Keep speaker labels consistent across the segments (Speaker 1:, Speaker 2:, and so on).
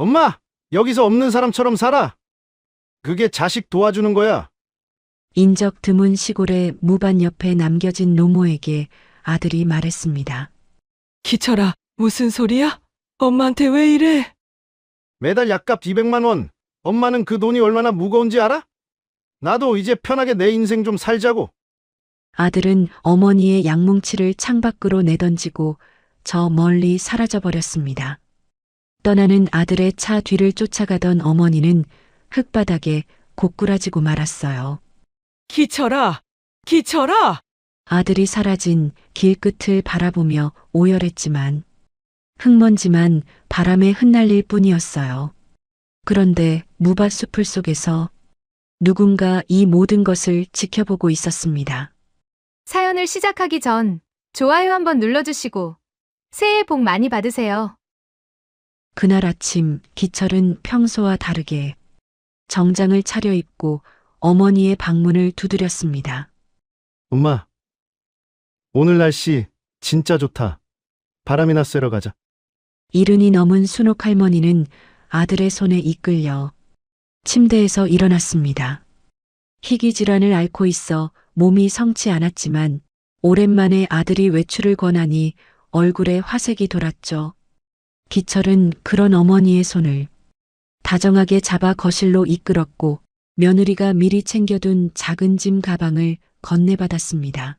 Speaker 1: 엄마, 여기서 없는 사람처럼 살아. 그게 자식 도와주는 거야.
Speaker 2: 인적 드문 시골의 무반 옆에 남겨진 노모에게 아들이 말했습니다.
Speaker 3: 기철아, 무슨 소리야? 엄마한테 왜 이래?
Speaker 1: 매달 약값 200만 원. 엄마는 그 돈이 얼마나 무거운지 알아? 나도 이제 편하게 내 인생 좀 살자고.
Speaker 2: 아들은 어머니의 양뭉치를 창밖으로 내던지고 저 멀리 사라져 버렸습니다. 떠나는 아들의 차 뒤를 쫓아가던 어머니는 흙바닥에 고꾸라지고 말았어요.
Speaker 3: 기철아, 기철아!
Speaker 2: 아들이 사라진 길 끝을 바라보며 오열했지만 흙먼지만 바람에 흩날릴 뿐이었어요. 그런데 무밭숲을 속에서 누군가 이 모든 것을 지켜보고 있었습니다.
Speaker 4: 사연을 시작하기 전 좋아요 한번 눌러주시고 새해 복 많이 받으세요.
Speaker 2: 그날 아침 기철은 평소와 다르게 정장을 차려입고 어머니의 방문을 두드렸습니다.
Speaker 1: 엄마, 오늘 날씨 진짜 좋다. 바람이나 쐬러 가자.
Speaker 2: 이른이 넘은 순옥 할머니는 아들의 손에 이끌려 침대에서 일어났습니다. 희귀 질환을 앓고 있어 몸이 성치 않았지만 오랜만에 아들이 외출을 권하니 얼굴에 화색이 돌았죠. 기철은 그런 어머니의 손을 다정하게 잡아 거실로 이끌었고 며느리가 미리 챙겨둔 작은 짐 가방을 건네받았습니다.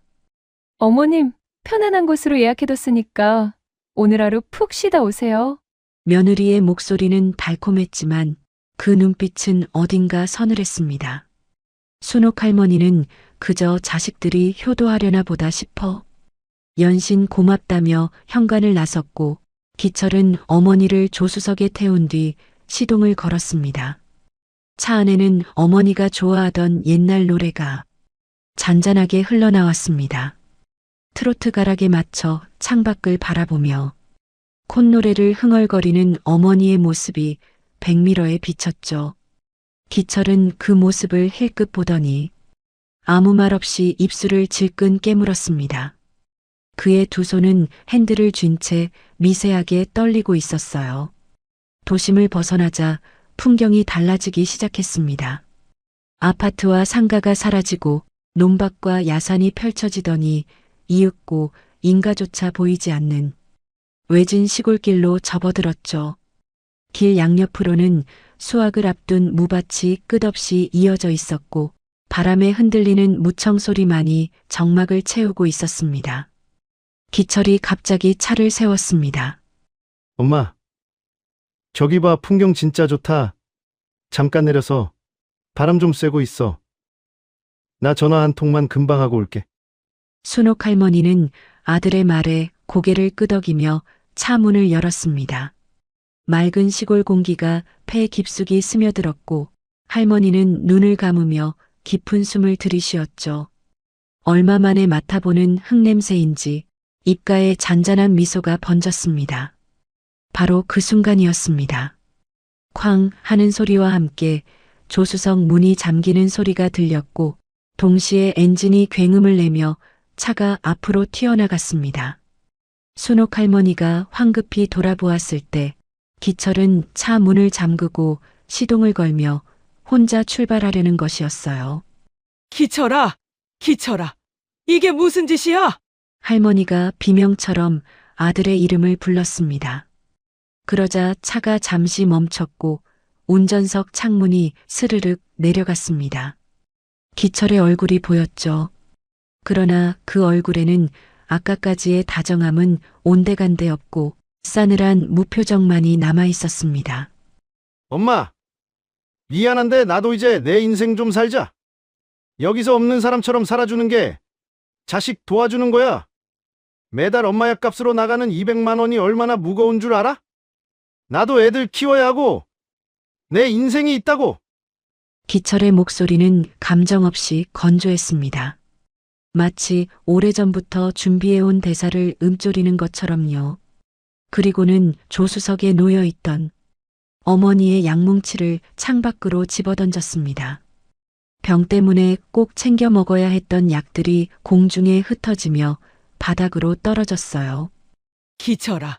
Speaker 4: 어머님, 편안한 곳으로 예약해뒀으니까 오늘 하루 푹 쉬다 오세요.
Speaker 2: 며느리의 목소리는 달콤했지만 그 눈빛은 어딘가 서늘했습니다. 순옥 할머니는 그저 자식들이 효도하려나 보다 싶어 연신 고맙다며 현관을 나섰고 기철은 어머니를 조수석에 태운 뒤 시동을 걸었습니다. 차 안에는 어머니가 좋아하던 옛날 노래가 잔잔하게 흘러나왔습니다. 트로트 가락에 맞춰 창밖을 바라보며 콧노래를 흥얼거리는 어머니의 모습이 백미러에 비쳤죠. 기철은 그 모습을 힐끗 보더니 아무 말 없이 입술을 질끈 깨물었습니다. 그의 두 손은 핸들을 쥔 채 미세하게 떨리고 있었어요. 도심을 벗어나자 풍경이 달라지기 시작했습니다. 아파트와 상가가 사라지고 논밭과 야산이 펼쳐지더니 이윽고 인가조차 보이지 않는 외진 시골길로 접어들었죠. 길 양옆으로는 수확을 앞둔 무밭이 끝없이 이어져 있었고 바람에 흔들리는 무청 소리만이 정막을 채우고 있었습니다. 기철이 갑자기 차를 세웠습니다.
Speaker 1: 엄마, 저기 봐, 풍경 진짜 좋다. 잠깐 내려서 바람 좀 쐬고 있어. 나 전화 한 통만 금방 하고 올게.
Speaker 2: 순옥 할머니는 아들의 말에 고개를 끄덕이며 차 문을 열었습니다. 맑은 시골 공기가 폐 깊숙이 스며들었고 할머니는 눈을 감으며 깊은 숨을 들이쉬었죠. 얼마 만에 맡아보는 흙냄새인지 입가에 잔잔한 미소가 번졌습니다. 바로 그 순간이었습니다. 쾅 하는 소리와 함께 조수석 문이 잠기는 소리가 들렸고 동시에 엔진이 굉음을 내며 차가 앞으로 튀어나갔습니다. 순옥 할머니가 황급히 돌아보았을 때 기철은 차 문을 잠그고 시동을 걸며 혼자 출발하려는 것이었어요.
Speaker 3: 기철아, 기철아, 이게 무슨 짓이야?
Speaker 2: 할머니가 비명처럼 아들의 이름을 불렀습니다. 그러자 차가 잠시 멈췄고 운전석 창문이 스르륵 내려갔습니다. 기철의 얼굴이 보였죠. 그러나 그 얼굴에는 아까까지의 다정함은 온데간데 없고 싸늘한 무표정만이 남아 있었습니다.
Speaker 1: 엄마, 미안한데 나도 이제 내 인생 좀 살자. 여기서 없는 사람처럼 살아주는 게 자식 도와주는 거야. 매달 엄마 약값으로 나가는 200만 원이 얼마나 무거운 줄 알아? 나도 애들 키워야 하고 내 인생이 있다고.
Speaker 2: 기철의 목소리는 감정 없이 건조했습니다. 마치 오래전부터 준비해온 대사를 읊조리는 것처럼요. 그리고는 조수석에 놓여있던 어머니의 양뭉치를 창밖으로 집어던졌습니다. 병 때문에 꼭 챙겨 먹어야 했던 약들이 공중에 흩어지며 바닥으로 떨어졌어요.
Speaker 3: 기철아,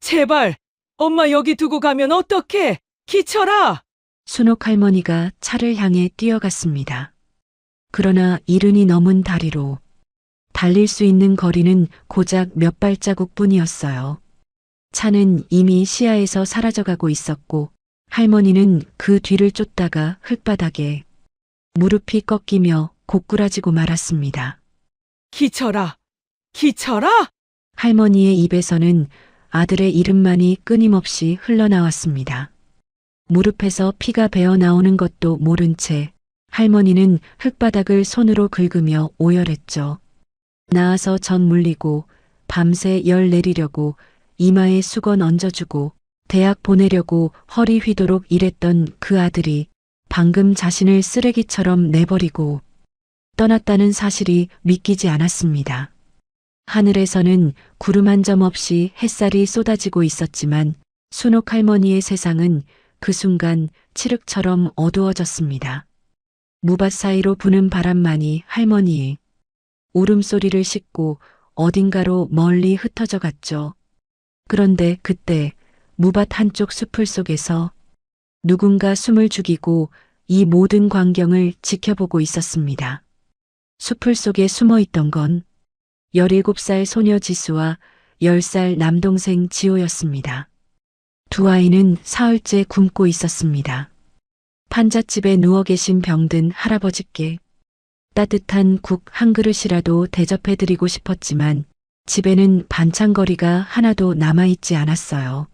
Speaker 3: 제발 엄마 여기 두고 가면 어떡해? 기철아!
Speaker 2: 순옥 할머니가 차를 향해 뛰어갔습니다. 그러나 이른이 넘은 다리로 달릴 수 있는 거리는 고작 몇 발자국 뿐이었어요. 차는 이미 시야에서 사라져가고 있었고 할머니는 그 뒤를 쫓다가 흙바닥에 무릎이 꺾이며 고꾸라지고 말았습니다.
Speaker 3: 기철아! 기철아!
Speaker 2: 할머니의 입에서는 아들의 이름만이 끊임없이 흘러나왔습니다. 무릎에서 피가 배어 나오는 것도 모른 채 할머니는 흙바닥을 손으로 긁으며 오열했죠. 나아서 전 물리고 밤새 열 내리려고 이마에 수건 얹어주고 대학 보내려고 허리 휘도록 일했던 그 아들이 방금 자신을 쓰레기처럼 내버리고 떠났다는 사실이 믿기지 않았습니다. 하늘에서는 구름 한 점 없이 햇살이 쏟아지고 있었지만 순옥 할머니의 세상은 그 순간 칠흑처럼 어두워졌습니다. 무밭 사이로 부는 바람만이 할머니의 울음소리를 싣고 어딘가로 멀리 흩어져 갔죠. 그런데 그때 무밭 한쪽 숲을 속에서 누군가 숨을 죽이고 이 모든 광경을 지켜보고 있었습니다. 숲을 속에 숨어 있던 건 17살 소녀 지수와 10살 남동생 지호였습니다. 두 아이는 사흘째 굶고 있었습니다. 판잣집에 누워 계신 병든 할아버지께 따뜻한 국 한 그릇이라도 대접해드리고 싶었지만 집에는 반찬거리가 하나도 남아있지 않았어요.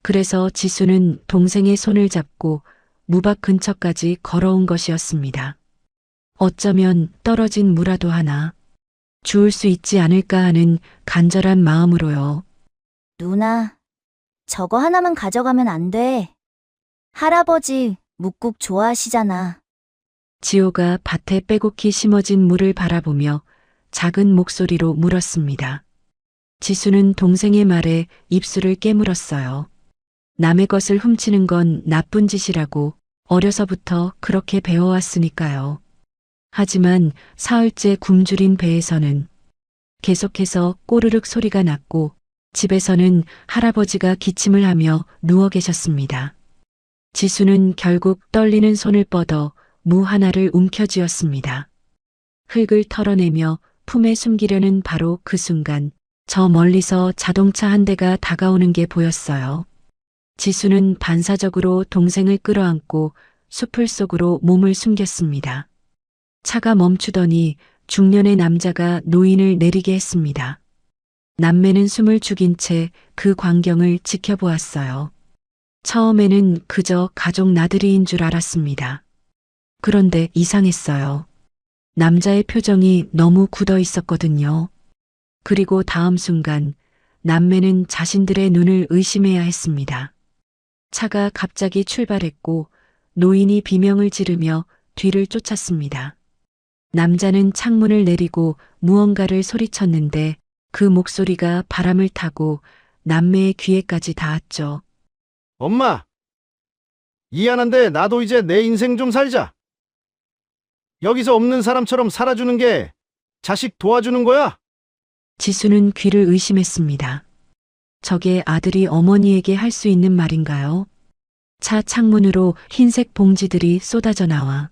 Speaker 2: 그래서 지수는 동생의 손을 잡고 무밭 근처까지 걸어온 것이었습니다. 어쩌면 떨어진 무라도 하나 주울 수 있지 않을까 하는 간절한 마음으로요.
Speaker 5: 누나, 저거 하나만 가져가면 안 돼. 할아버지 묵국 좋아하시잖아.
Speaker 2: 지호가 밭에 빼곡히 심어진 물을 바라보며 작은 목소리로 물었습니다. 지수는 동생의 말에 입술을 깨물었어요. 남의 것을 훔치는 건 나쁜 짓이라고 어려서부터 그렇게 배워왔으니까요. 하지만 사흘째 굶주린 배에서는 계속해서 꼬르륵 소리가 났고 집에서는 할아버지가 기침을 하며 누워 계셨습니다. 지수는 결국 떨리는 손을 뻗어 무 하나를 움켜쥐었습니다. 흙을 털어내며 품에 숨기려는 바로 그 순간 저 멀리서 자동차 한 대가 다가오는 게 보였어요. 지수는 반사적으로 동생을 끌어안고 숲을 속으로 몸을 숨겼습니다. 차가 멈추더니 중년의 남자가 노인을 내리게 했습니다. 남매는 숨을 죽인 채 그 광경을 지켜보았어요. 처음에는 그저 가족 나들이인 줄 알았습니다. 그런데 이상했어요. 남자의 표정이 너무 굳어 있었거든요. 그리고 다음 순간 남매는 자신들의 눈을 의심해야 했습니다. 차가 갑자기 출발했고 노인이 비명을 지르며 뒤를 쫓았습니다. 남자는 창문을 내리고 무언가를 소리쳤는데 그 목소리가 바람을 타고 남매의 귀에까지 닿았죠.
Speaker 1: 엄마! 미안한데 나도 이제 내 인생 좀 살자. 여기서 없는 사람처럼 살아주는 게 자식 도와주는 거야?
Speaker 2: 지수는 귀를 의심했습니다. 저게 아들이 어머니에게 할 수 있는 말인가요? 차 창문으로 흰색 봉지들이 쏟아져 나와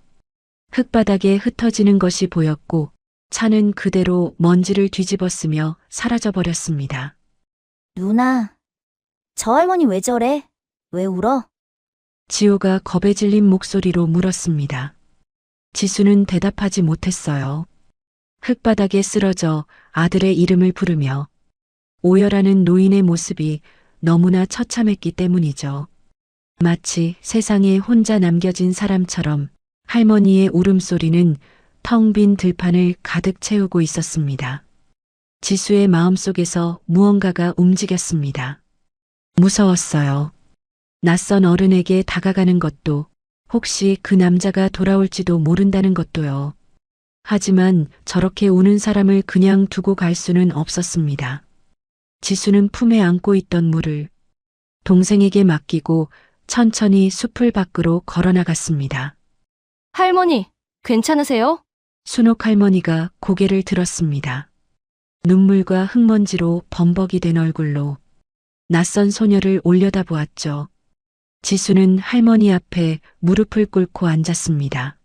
Speaker 2: 흙바닥에 흩어지는 것이 보였고 차는 그대로 먼지를 뒤집어쓰며 사라져 버렸습니다.
Speaker 5: 누나, 저 할머니 왜 저래? 왜 울어?
Speaker 2: 지호가 겁에 질린 목소리로 물었습니다. 지수는 대답하지 못했어요. 흙바닥에 쓰러져 아들의 이름을 부르며 오열하는 노인의 모습이 너무나 처참했기 때문이죠. 마치 세상에 혼자 남겨진 사람처럼 할머니의 울음소리는 텅 빈 들판을 가득 채우고 있었습니다. 지수의 마음속에서 무언가가 움직였습니다. 무서웠어요. 낯선 어른에게 다가가는 것도, 혹시 그 남자가 돌아올지도 모른다는 것도요. 하지만 저렇게 우는 사람을 그냥 두고 갈 수는 없었습니다. 지수는 품에 안고 있던 물을 동생에게 맡기고 천천히 숲을 밖으로 걸어나갔습니다.
Speaker 6: 할머니, 괜찮으세요?
Speaker 2: 순옥 할머니가 고개를 들었습니다. 눈물과 흙먼지로 범벅이 된 얼굴로 낯선 소녀를 올려다보았죠. 지수는 할머니 앞에 무릎을 꿇고 앉았습니다.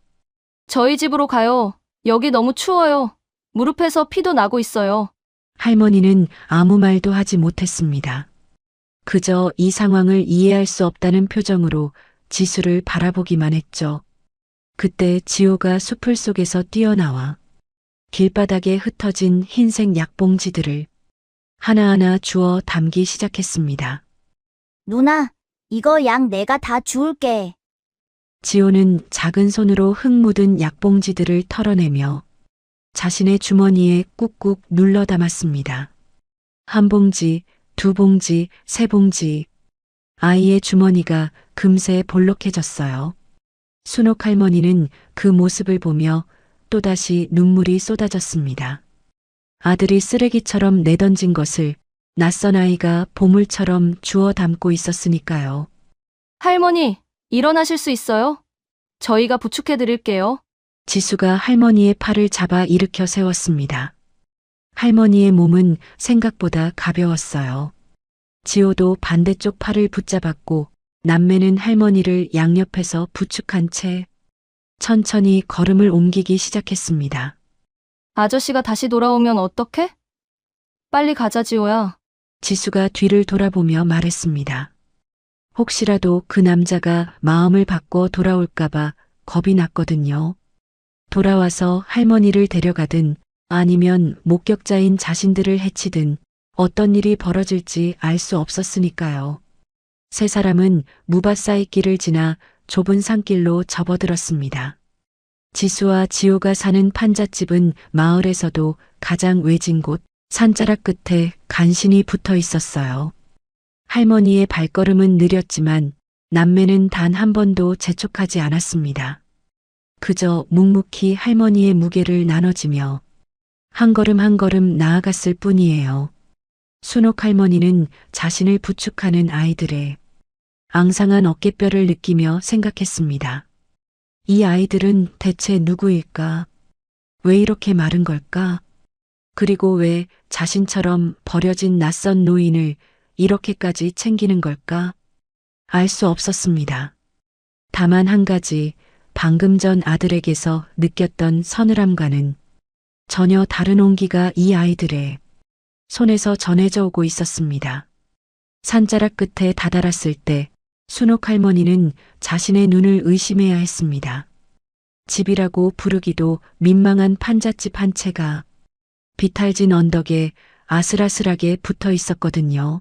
Speaker 6: 저희 집으로 가요. 여기 너무 추워요. 무릎에서 피도 나고 있어요.
Speaker 2: 할머니는 아무 말도 하지 못했습니다. 그저 이 상황을 이해할 수 없다는 표정으로 지수를 바라보기만 했죠. 그때 지호가 숲을 속에서 뛰어나와 길바닥에 흩어진 흰색 약봉지들을 하나하나 주워 담기 시작했습니다.
Speaker 5: 누나, 이거 약 내가 다 주울게.
Speaker 2: 지호는 작은 손으로 흙 묻은 약봉지들을 털어내며 자신의 주머니에 꾹꾹 눌러 담았습니다. 한 봉지, 두 봉지, 세 봉지. 아이의 주머니가 금세 볼록해졌어요. 순옥 할머니는 그 모습을 보며 또다시 눈물이 쏟아졌습니다. 아들이 쓰레기처럼 내던진 것을 낯선 아이가 보물처럼 주워 담고 있었으니까요.
Speaker 6: 할머니, 일어나실 수 있어요? 저희가 부축해 드릴게요.
Speaker 2: 지수가 할머니의 팔을 잡아 일으켜 세웠습니다. 할머니의 몸은 생각보다 가벼웠어요. 지호도 반대쪽 팔을 붙잡았고 남매는 할머니를 양옆에서 부축한 채 천천히 걸음을 옮기기 시작했습니다.
Speaker 6: 아저씨가 다시 돌아오면 어떡해? 빨리 가자, 지호야.
Speaker 2: 지수가 뒤를 돌아보며 말했습니다. 혹시라도 그 남자가 마음을 바꿔 돌아올까봐 겁이 났거든요. 돌아와서 할머니를 데려가든 아니면 목격자인 자신들을 해치든 어떤 일이 벌어질지 알 수 없었으니까요. 세 사람은 무밭사이 길을 지나 좁은 산길로 접어들었습니다. 지수와 지호가 사는 판잣집은 마을에서도 가장 외진 곳 산자락 끝에 간신히 붙어 있었어요. 할머니의 발걸음은 느렸지만 남매는 단 한 번도 재촉하지 않았습니다. 그저 묵묵히 할머니의 무게를 나눠지며 한 걸음 한 걸음 나아갔을 뿐이에요. 순옥 할머니는 자신을 부축하는 아이들의 앙상한 어깨뼈를 느끼며 생각했습니다. 이 아이들은 대체 누구일까? 왜 이렇게 마른 걸까? 그리고 왜 자신처럼 버려진 낯선 노인을 이렇게까지 챙기는 걸까? 알 수 없었습니다. 다만 한 가지, 방금 전 아들에게서 느꼈던 서늘함과는 전혀 다른 온기가 이 아이들의 손에서 전해져 오고 있었습니다. 산자락 끝에 다다랐을 때 순옥 할머니는 자신의 눈을 의심해야 했습니다. 집이라고 부르기도 민망한 판잣집 한 채가 비탈진 언덕에 아슬아슬하게 붙어 있었거든요.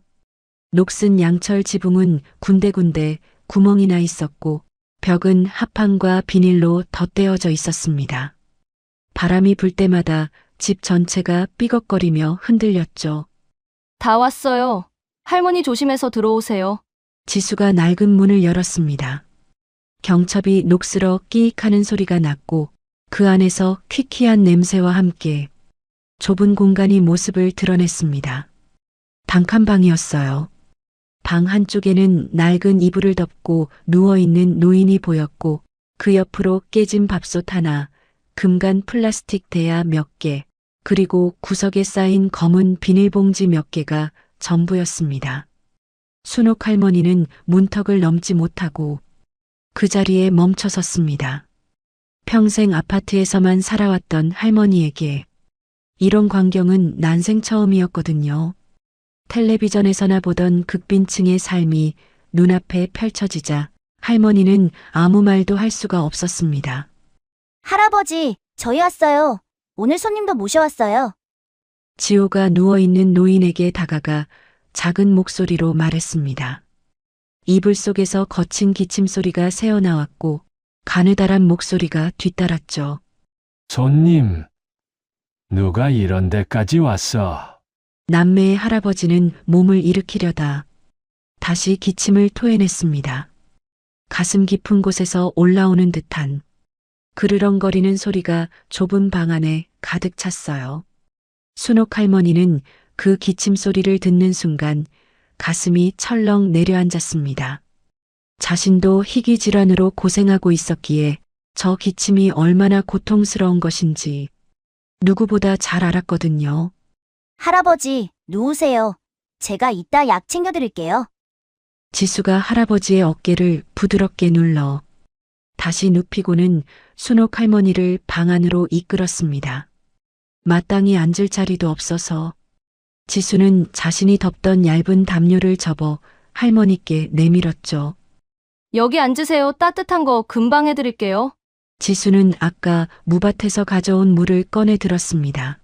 Speaker 2: 녹슨 양철 지붕은 군데군데 구멍이 나 있었고 벽은 합판과 비닐로 덧대어져 있었습니다. 바람이 불 때마다 집 전체가 삐걱거리며 흔들렸죠.
Speaker 6: 다 왔어요. 할머니 조심해서 들어오세요.
Speaker 2: 지수가 낡은 문을 열었습니다. 경첩이 녹슬어 끼익하는 소리가 났고 그 안에서 퀴퀴한 냄새와 함께 좁은 공간이 모습을 드러냈습니다. 단칸방이었어요. 방 한쪽에는 낡은 이불을 덮고 누워있는 노인이 보였고 그 옆으로 깨진 밥솥 하나, 금간 플라스틱 대야 몇 개, 그리고 구석에 쌓인 검은 비닐봉지 몇 개가 전부였습니다. 순옥 할머니는 문턱을 넘지 못하고 그 자리에 멈춰 섰습니다. 평생 아파트에서만 살아왔던 할머니에게 이런 광경은 난생 처음이었거든요. 텔레비전에서나 보던 극빈층의 삶이 눈앞에 펼쳐지자 할머니는 아무 말도 할 수가 없었습니다.
Speaker 5: 할아버지, 저희 왔어요. 오늘 손님도 모셔왔어요.
Speaker 2: 지호가 누워있는 노인에게 다가가 작은 목소리로 말했습니다. 이불 속에서 거친 기침 소리가 새어나왔고 가느다란 목소리가 뒤따랐죠.
Speaker 7: 손님, 누가 이런 데까지 왔어?
Speaker 2: 남매의 할아버지는 몸을 일으키려다 다시 기침을 토해냈습니다. 가슴 깊은 곳에서 올라오는 듯한 그르렁거리는 소리가 좁은 방 안에 가득 찼어요. 순옥 할머니는 그 기침 소리를 듣는 순간 가슴이 철렁 내려앉았습니다. 자신도 희귀 질환으로 고생하고 있었기에 저 기침이 얼마나 고통스러운 것인지 누구보다 잘 알았거든요.
Speaker 5: 할아버지, 누우세요. 제가 이따 약 챙겨드릴게요.
Speaker 2: 지수가 할아버지의 어깨를 부드럽게 눌러 다시 눕히고는 순옥 할머니를 방 안으로 이끌었습니다. 마땅히 앉을 자리도 없어서 지수는 자신이 덮던 얇은 담요를 접어 할머니께 내밀었죠.
Speaker 6: 여기 앉으세요. 따뜻한 거 금방 해드릴게요.
Speaker 2: 지수는 아까 무밭에서 가져온 물을 꺼내 들었습니다.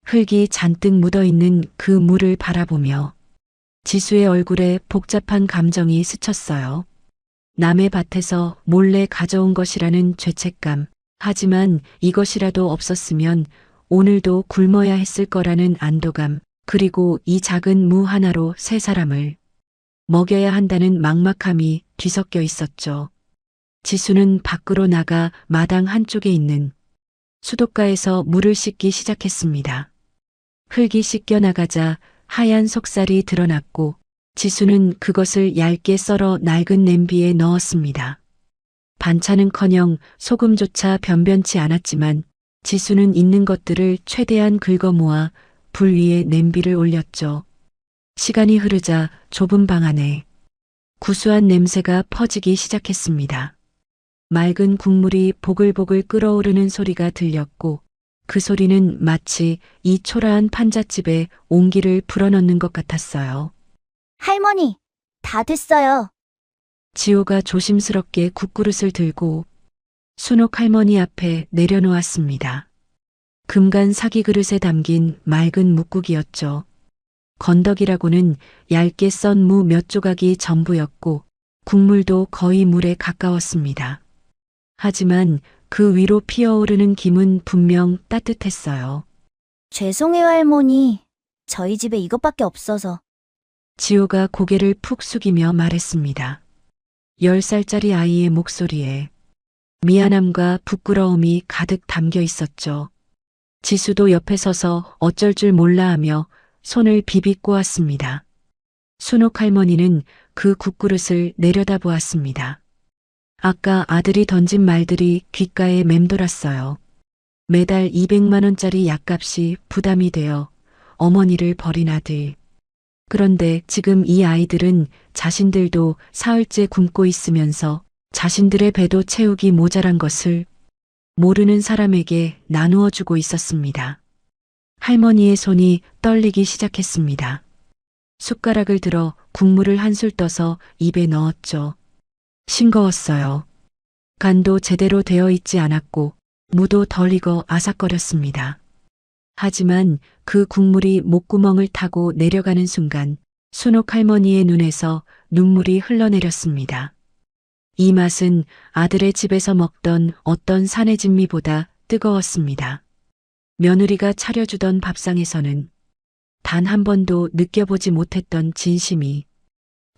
Speaker 2: 흙이 잔뜩 묻어 있는 그 물을 바라보며 지수의 얼굴에 복잡한 감정이 스쳤어요. 남의 밭에서 몰래 가져온 것이라는 죄책감, 하지만 이것이라도 없었으면 오늘도 굶어야 했을 거라는 안도감, 그리고 이 작은 무 하나로 세 사람을 먹여야 한다는 막막함이 뒤섞여 있었죠. 지수는 밖으로 나가 마당 한쪽에 있는 수도가에서 물을 씻기 시작했습니다. 흙이 씻겨 나가자 하얀 속살이 드러났고 지수는 그것을 얇게 썰어 낡은 냄비에 넣었습니다. 반찬은커녕 소금조차 변변치 않았지만 지수는 있는 것들을 최대한 긁어 모아 불 위에 냄비를 올렸죠. 시간이 흐르자 좁은 방 안에 구수한 냄새가 퍼지기 시작했습니다. 맑은 국물이 보글보글 끓어오르는 소리가 들렸고 그 소리는 마치 이 초라한 판잣집에 온기를 불어넣는 것 같았어요.
Speaker 5: 할머니, 다 됐어요.
Speaker 2: 지호가 조심스럽게 국그릇을 들고 순옥 할머니 앞에 내려놓았습니다. 금간 사기 그릇에 담긴 맑은 묵국이었죠. 건더기라고는 얇게 썬 무 몇 조각이 전부였고 국물도 거의 물에 가까웠습니다. 하지만 그 위로 피어오르는 김은 분명 따뜻했어요.
Speaker 5: 죄송해요, 할머니. 저희 집에 이것밖에 없어서.
Speaker 2: 지호가 고개를 푹 숙이며 말했습니다. 10살짜리 아이의 목소리에 미안함과 부끄러움이 가득 담겨 있었죠. 지수도 옆에 서서 어쩔 줄 몰라 하며 손을 비비 꼬았습니다. 순옥 할머니는 그 국그릇을 내려다보았습니다. 아까 아들이 던진 말들이 귓가에 맴돌았어요. 매달 200만 원짜리 약값이 부담이 되어 어머니를 버린 아들. 그런데 지금 이 아이들은 자신들도 사흘째 굶고 있으면서 자신들의 배도 채우기 모자란 것을 모르는 사람에게 나누어 주고 있었습니다. 할머니의 손이 떨리기 시작했습니다. 숟가락을 들어 국물을 한술 떠서 입에 넣었죠. 싱거웠어요. 간도 제대로 되어 있지 않았고 무도 덜 익어 아삭거렸습니다. 하지만 그 국물이 목구멍을 타고 내려가는 순간 순옥 할머니의 눈에서 눈물이 흘러내렸습니다. 이 맛은 아들의 집에서 먹던 어떤 산의 진미보다 뜨거웠습니다. 며느리가 차려주던 밥상에서는 단 한 번도 느껴보지 못했던 진심이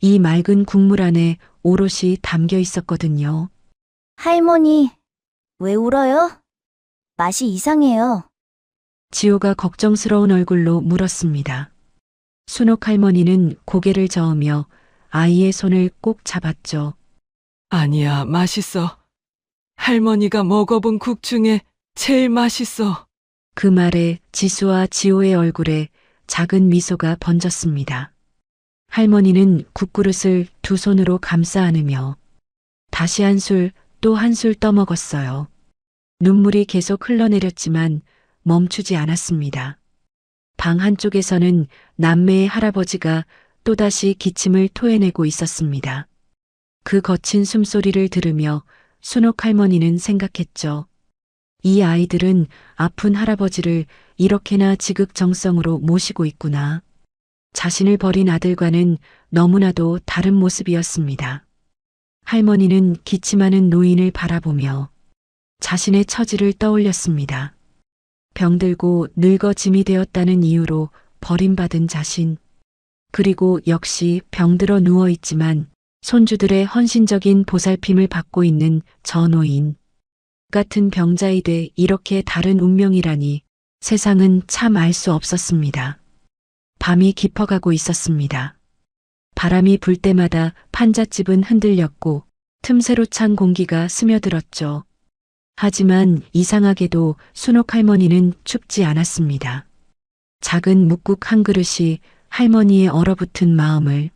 Speaker 2: 이 맑은 국물 안에 오롯이 담겨 있었거든요.
Speaker 5: 할머니, 왜 울어요? 맛이 이상해요.
Speaker 2: 지호가 걱정스러운 얼굴로 물었습니다. 순옥 할머니는 고개를 저으며 아이의 손을 꼭 잡았죠.
Speaker 3: 아니야, 맛있어. 할머니가 먹어본 국 중에 제일 맛있어.
Speaker 2: 그 말에 지수와 지호의 얼굴에 작은 미소가 번졌습니다. 할머니는 국그릇을 두 손으로 감싸 안으며 다시 한 술 또 한 술 떠먹었어요. 눈물이 계속 흘러내렸지만 멈추지 않았습니다. 방 한쪽에서는 남매의 할아버지가 또다시 기침을 토해내고 있었습니다. 그 거친 숨소리를 들으며 순옥 할머니는 생각했죠. 이 아이들은 아픈 할아버지를 이렇게나 지극정성으로 모시고 있구나. 자신을 버린 아들과는 너무나도 다른 모습이었습니다. 할머니는 기침하는 노인을 바라보며 자신의 처지를 떠올렸습니다. 병들고 늙어 짐이 되었다는 이유로 버림받은 자신, 그리고 역시 병들어 누워있지만 손주들의 헌신적인 보살핌을 받고 있는 저 노인. 같은 병자이되 이렇게 다른 운명이라니 세상은 참 알 수 없었습니다. 밤이 깊어가고 있었습니다. 바람이 불 때마다 판잣집은 흔들렸고 틈새로 찬 공기가 스며들었죠. 하지만 이상하게도 순옥 할머니는 춥지 않았습니다. 작은 묵국 한 그릇이 할머니의 얼어붙은 마음을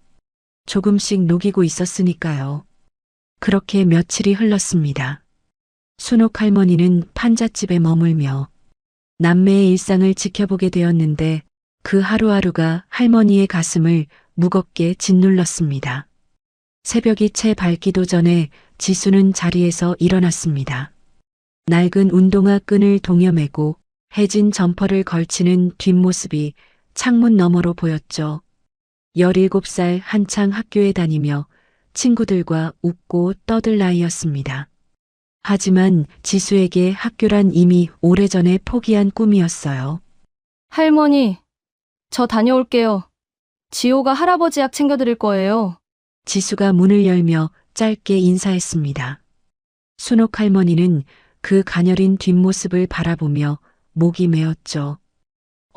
Speaker 2: 조금씩 녹이고 있었으니까요. 그렇게 며칠이 흘렀습니다. 순옥 할머니는 판잣집에 머물며 남매의 일상을 지켜보게 되었는데 그 하루하루가 할머니의 가슴을 무겁게 짓눌렀습니다. 새벽이 채 밝기도 전에 지수는 자리에서 일어났습니다. 낡은 운동화 끈을 동여매고 해진 점퍼를 걸치는 뒷모습이 창문 너머로 보였죠. 17살 한창 학교에 다니며 친구들과 웃고 떠들 나이였습니다. 하지만 지수에게 학교란 이미 오래전에 포기한 꿈이었어요.
Speaker 6: 할머니, 저 다녀올게요. 지호가 할아버지 약 챙겨드릴 거예요.
Speaker 2: 지수가 문을 열며 짧게 인사했습니다. 순옥 할머니는 그 가녀린 뒷모습을 바라보며 목이 메었죠.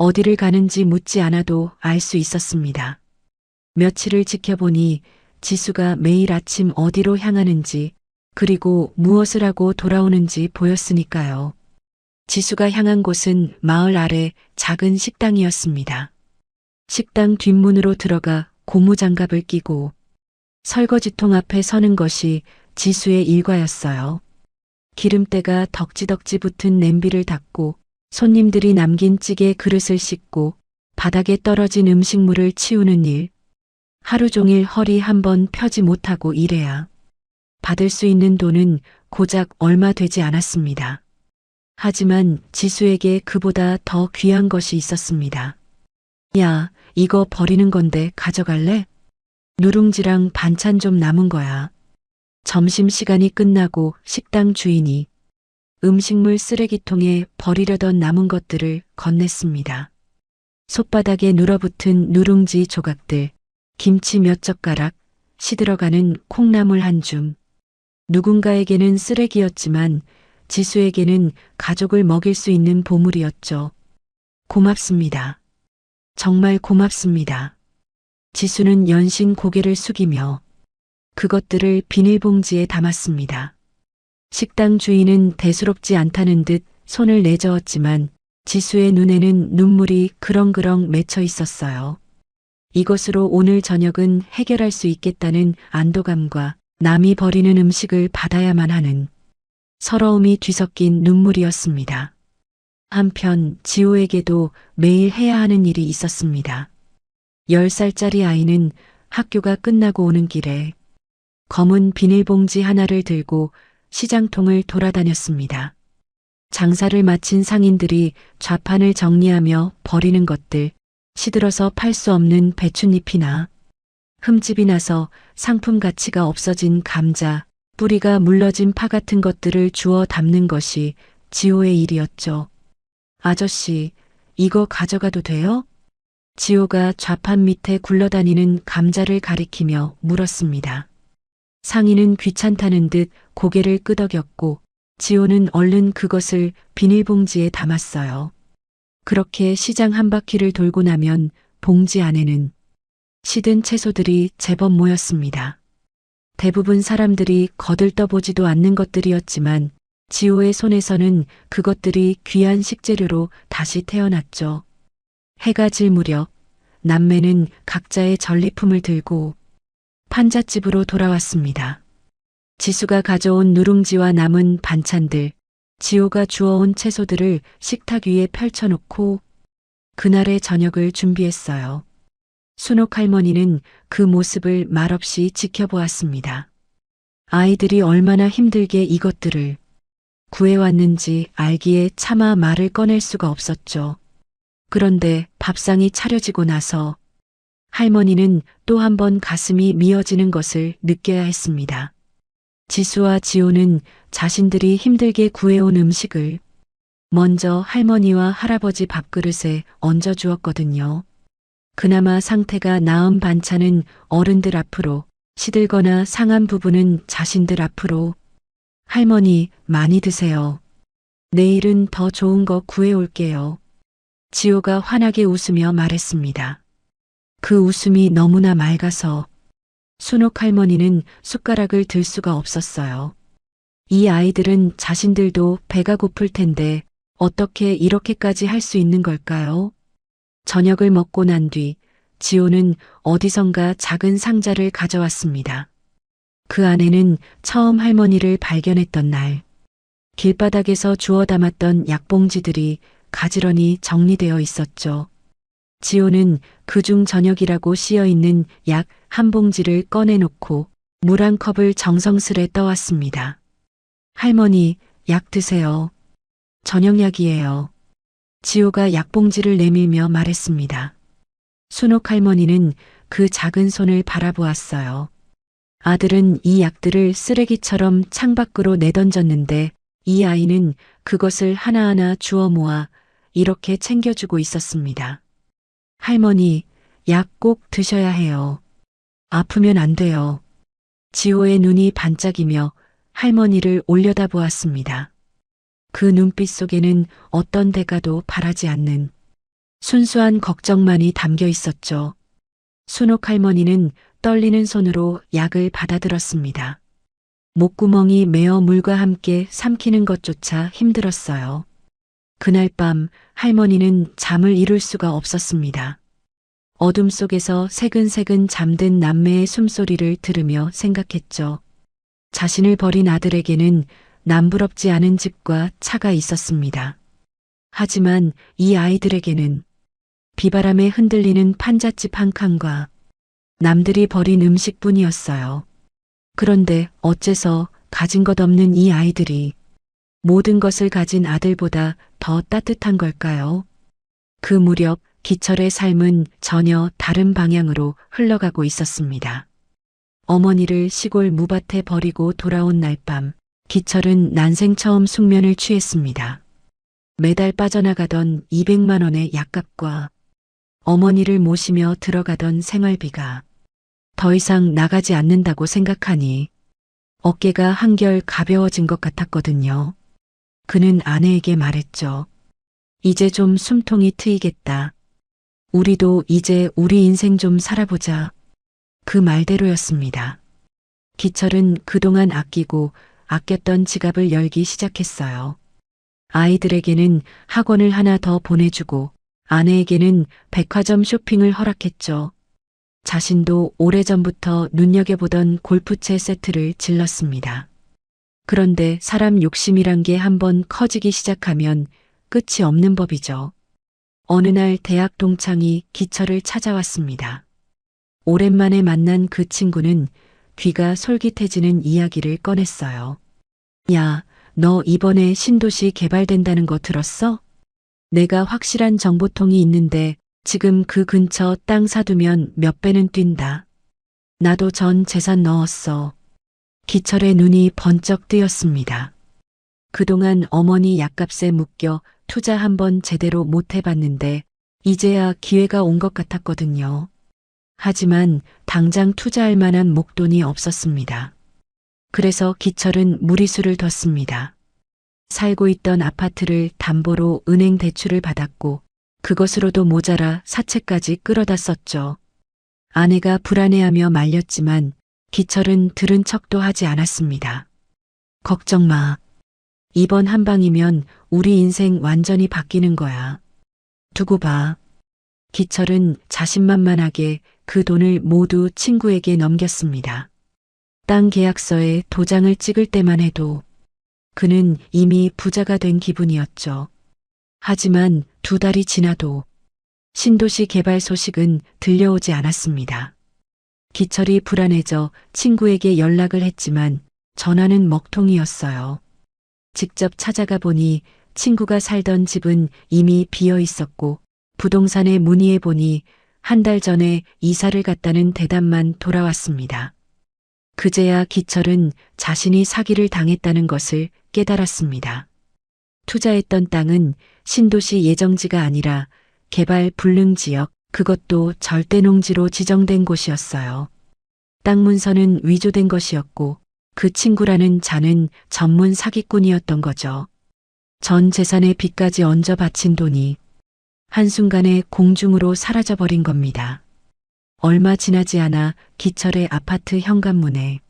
Speaker 2: 어디를 가는지 묻지 않아도 알 수 있었습니다. 며칠을 지켜보니 지수가 매일 아침 어디로 향하는지 그리고 무엇을 하고 돌아오는지 보였으니까요. 지수가 향한 곳은 마을 아래 작은 식당이었습니다. 식당 뒷문으로 들어가 고무장갑을 끼고 설거지통 앞에 서는 것이 지수의 일과였어요. 기름때가 덕지덕지 붙은 냄비를 닦고 손님들이 남긴 찌개 그릇을 씻고 바닥에 떨어진 음식물을 치우는 일. 하루 종일 허리 한번 펴지 못하고 일해야 받을 수 있는 돈은 고작 얼마 되지 않았습니다. 하지만 지수에게 그보다 더 귀한 것이 있었습니다. 야, 이거 버리는 건데 가져갈래? 누룽지랑 반찬 좀 남은 거야. 점심시간이 끝나고 식당 주인이 음식물 쓰레기통에 버리려던 남은 것들을 건넸습니다. 솥바닥에 눌어붙은 누룽지 조각들, 김치 몇 젓가락, 시들어가는 콩나물 한 줌. 누군가에게는 쓰레기였지만 지수에게는 가족을 먹일 수 있는 보물이었죠. 고맙습니다. 정말 고맙습니다. 지수는 연신 고개를 숙이며 그것들을 비닐봉지에 담았습니다. 식당 주인은 대수롭지 않다는 듯 손을 내저었지만 지수의 눈에는 눈물이 그렁그렁 맺혀 있었어요. 이것으로 오늘 저녁은 해결할 수 있겠다는 안도감과 남이 버리는 음식을 받아야만 하는 서러움이 뒤섞인 눈물이었습니다. 한편 지호에게도 매일 해야 하는 일이 있었습니다. 10살짜리 아이는 학교가 끝나고 오는 길에 검은 비닐봉지 하나를 들고 시장통을 돌아다녔습니다. 장사를 마친 상인들이 좌판을 정리하며 버리는 것들, 시들어서 팔 수 없는 배춧잎이나 흠집이 나서 상품 가치가 없어진 감자, 뿌리가 물러진 파 같은 것들을 주워 담는 것이 지호의 일이었죠. 아저씨, 이거 가져가도 돼요? 지호가 좌판 밑에 굴러다니는 감자를 가리키며 물었습니다. 상인은 귀찮다는 듯 고개를 끄덕였고 지호는 얼른 그것을 비닐봉지에 담았어요. 그렇게 시장 한 바퀴를 돌고 나면 봉지 안에는 시든 채소들이 제법 모였습니다. 대부분 사람들이 거들떠보지도 않는 것들이었지만 지호의 손에서는 그것들이 귀한 식재료로 다시 태어났죠. 해가 질 무렵 남매는 각자의 전리품을 들고 판잣집으로 돌아왔습니다. 지수가 가져온 누룽지와 남은 반찬들, 지호가 주워온 채소들을 식탁 위에 펼쳐놓고 그날의 저녁을 준비했어요. 순옥 할머니는 그 모습을 말없이 지켜보았습니다. 아이들이 얼마나 힘들게 이것들을 구해왔는지 알기에 차마 말을 꺼낼 수가 없었죠. 그런데 밥상이 차려지고 나서 할머니는 또 한 번 가슴이 미어지는 것을 느껴야 했습니다. 지수와 지호는 자신들이 힘들게 구해온 음식을 먼저 할머니와 할아버지 밥그릇에 얹어주었거든요. 그나마 상태가 나은 반찬은 어른들 앞으로, 시들거나 상한 부분은 자신들 앞으로. 할머니, 많이 드세요. 내일은 더 좋은 거 구해올게요. 지호가 환하게 웃으며 말했습니다. 그 웃음이 너무나 맑아서 순옥 할머니는 숟가락을 들 수가 없었어요. 이 아이들은 자신들도 배가 고플 텐데 어떻게 이렇게까지 할 수 있는 걸까요? 저녁을 먹고 난 뒤 지호는 어디선가 작은 상자를 가져왔습니다. 그 안에는 처음 할머니를 발견했던 날, 길바닥에서 주워 담았던 약봉지들이 가지런히 정리되어 있었죠. 지호는 그중 저녁이라고 씌어 있는 약 한 봉지를 꺼내놓고 물 한 컵을 정성스레 떠왔습니다. 할머니, 약 드세요. 저녁약이에요. 지호가 약봉지를 내밀며 말했습니다. 순옥 할머니는 그 작은 손을 바라보았어요. 아들은 이 약들을 쓰레기처럼 창밖으로 내던졌는데 이 아이는 그것을 하나하나 주워 모아 이렇게 챙겨주고 있었습니다. 할머니, 약 꼭 드셔야 해요. 아프면 안 돼요. 지호의 눈이 반짝이며 할머니를 올려다보았습니다. 그 눈빛 속에는 어떤 대가도 바라지 않는 순수한 걱정만이 담겨 있었죠. 순옥 할머니는 떨리는 손으로 약을 받아들었습니다. 목구멍이 메어 물과 함께 삼키는 것조차 힘들었어요. 그날 밤 할머니는 잠을 이룰 수가 없었습니다. 어둠 속에서 새근새근 잠든 남매의 숨소리를 들으며 생각했죠. 자신을 버린 아들에게는 남부럽지 않은 집과 차가 있었습니다. 하지만 이 아이들에게는 비바람에 흔들리는 판잣집 한 칸과 남들이 버린 음식뿐이었어요. 그런데 어째서 가진 것 없는 이 아이들이 모든 것을 가진 아들보다 더 따뜻한 걸까요? 그 무렵 기철의 삶은 전혀 다른 방향으로 흘러가고 있었습니다. 어머니를 시골 무밭에 버리고 돌아온 날 밤, 기철은 난생 처음 숙면을 취했습니다. 매달 빠져나가던 200만 원의 약값과 어머니를 모시며 들어가던 생활비가 더 이상 나가지 않는다고 생각하니 어깨가 한결 가벼워진 것 같았거든요. 그는 아내에게 말했죠. 이제 좀 숨통이 트이겠다. 우리도 이제 우리 인생 좀 살아보자. 그 말대로였습니다. 기철은 그동안 아꼈던 지갑을 열기 시작했어요. 아이들에게는 학원을 하나 더 보내주고 아내에게는 백화점 쇼핑을 허락했죠. 자신도 오래전부터 눈여겨보던 골프채 세트를 질렀습니다. 그런데 사람 욕심이란 게 한번 커지기 시작하면 끝이 없는 법이죠. 어느 날 대학 동창이 기철을 찾아왔습니다. 오랜만에 만난 그 친구는 귀가 솔깃해지는 이야기를 꺼냈어요. 야, 너 이번에 신도시 개발된다는 거 들었어? 내가 확실한 정보통이 있는데 지금 그 근처 땅 사두면 몇 배는 뛴다. 나도 전 재산 넣었어. 기철의 눈이 번쩍 뜨였습니다. 그동안 어머니 약값에 묶여 투자 한번 제대로 못 해봤는데 이제야 기회가 온 것 같았거든요. 하지만 당장 투자할 만한 목돈이 없었습니다. 그래서 기철은 무리수를 뒀습니다. 살고 있던 아파트를 담보로 은행 대출을 받았고 그것으로도 모자라 사채까지 끌어다 썼죠. 아내가 불안해하며 말렸지만 기철은 들은 척도 하지 않았습니다. 걱정 마. 이번 한 방이면 우리 인생 완전히 바뀌는 거야. 두고 봐. 기철은 자신만만하게 그 돈을 모두 친구에게 넘겼습니다. 땅 계약서에 도장을 찍을 때만 해도 그는 이미 부자가 된 기분이었죠. 하지만 2달이 지나도 신도시 개발 소식은 들려오지 않았습니다. 기철이 불안해져 친구에게 연락을 했지만 전화는 먹통이었어요. 직접 찾아가 보니 친구가 살던 집은 이미 비어 있었고 부동산에 문의해 보니 한 달 전에 이사를 갔다는 대답만 돌아왔습니다. 그제야 기철은 자신이 사기를 당했다는 것을 깨달았습니다. 투자했던 땅은 신도시 예정지가 아니라 개발 불능 지역, 그것도 절대농지로 지정된 곳이었어요. 땅 문서는 위조된 것이었고 그 친구라는 자는 전문 사기꾼이었던 거죠. 전 재산의 빚까지 얹어 바친 돈이 한순간에 공중으로 사라져버린 겁니다. 얼마 지나지 않아 기철의 아파트 현관문에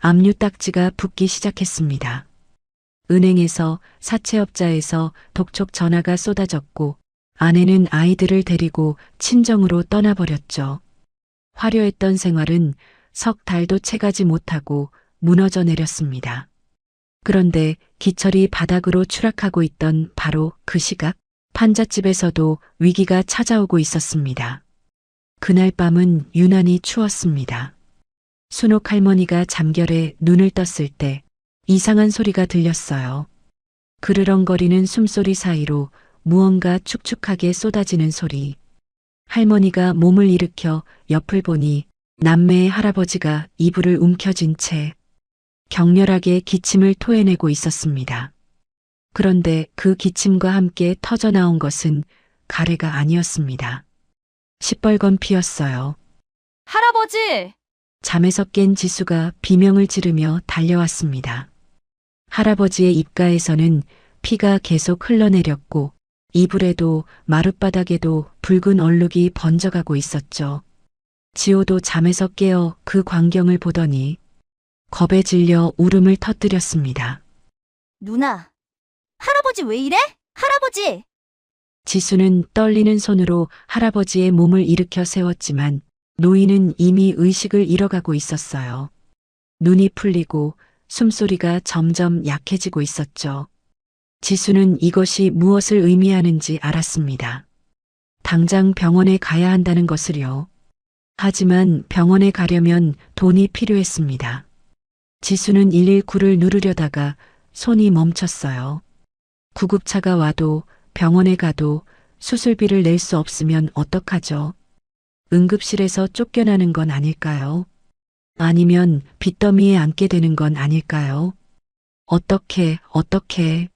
Speaker 2: 압류 딱지가 붙기 시작했습니다. 은행에서 사채업자에서 독촉 전화가 쏟아졌고 아내는 아이들을 데리고 친정으로 떠나버렸죠. 화려했던 생활은 석 달도 채가지 못하고 무너져 내렸습니다. 그런데 기철이 바닥으로 추락하고 있던 바로 그 시각, 판잣집에서도 위기가 찾아오고 있었습니다. 그날 밤은 유난히 추웠습니다. 순옥 할머니가 잠결에 눈을 떴을 때 이상한 소리가 들렸어요. 그르렁거리는 숨소리 사이로 무언가 축축하게 쏟아지는 소리. 할머니가 몸을 일으켜 옆을 보니 남매의 할아버지가 이불을 움켜쥔 채 격렬하게 기침을 토해내고 있었습니다. 그런데 그 기침과 함께 터져나온 것은 가래가 아니었습니다. 시뻘건 피였어요.
Speaker 6: 할아버지!
Speaker 2: 잠에서 깬 지수가 비명을 지르며 달려왔습니다. 할아버지의 입가에서는 피가 계속 흘러내렸고 이불에도 마룻바닥에도 붉은 얼룩이 번져가고 있었죠. 지호도 잠에서 깨어 그 광경을 보더니 겁에 질려 울음을 터뜨렸습니다.
Speaker 5: 누나, 할아버지 왜 이래? 할아버지!
Speaker 2: 지수는 떨리는 손으로 할아버지의 몸을 일으켜 세웠지만 노인은 이미 의식을 잃어가고 있었어요. 눈이 풀리고 숨소리가 점점 약해지고 있었죠. 지수는 이것이 무엇을 의미하는지 알았습니다. 당장 병원에 가야 한다는 것을요. 하지만 병원에 가려면 돈이 필요했습니다. 지수는 119를 누르려다가 손이 멈췄어요. 구급차가 와도 병원에 가도 수술비를 낼 수 없으면 어떡하죠? 응급실에서 쫓겨나는 건 아닐까요? 아니면 빚더미에 앉게 되는 건 아닐까요? 어떻게.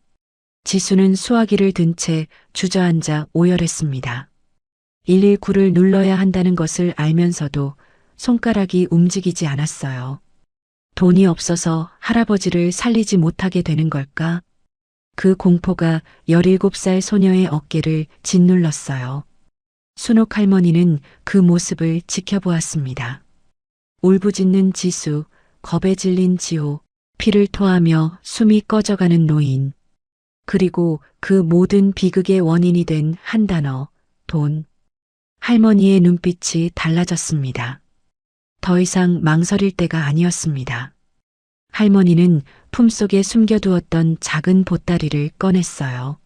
Speaker 2: 지수는 수화기를 든 채 주저앉아 오열했습니다. 119를 눌러야 한다는 것을 알면서도 손가락이 움직이지 않았어요. 돈이 없어서 할아버지를 살리지 못하게 되는 걸까? 그 공포가 17살 소녀의 어깨를 짓눌렀어요. 순옥 할머니는 그 모습을 지켜보았습니다. 울부짖는 지수, 겁에 질린 지호, 피를 토하며 숨이 꺼져가는 노인. 그리고 그 모든 비극의 원인이 된 한 단어, 돈. 할머니의 눈빛이 달라졌습니다. 더 이상 망설일 때가 아니었습니다. 할머니는 품속에 숨겨두었던 작은 보따리를 꺼냈어요.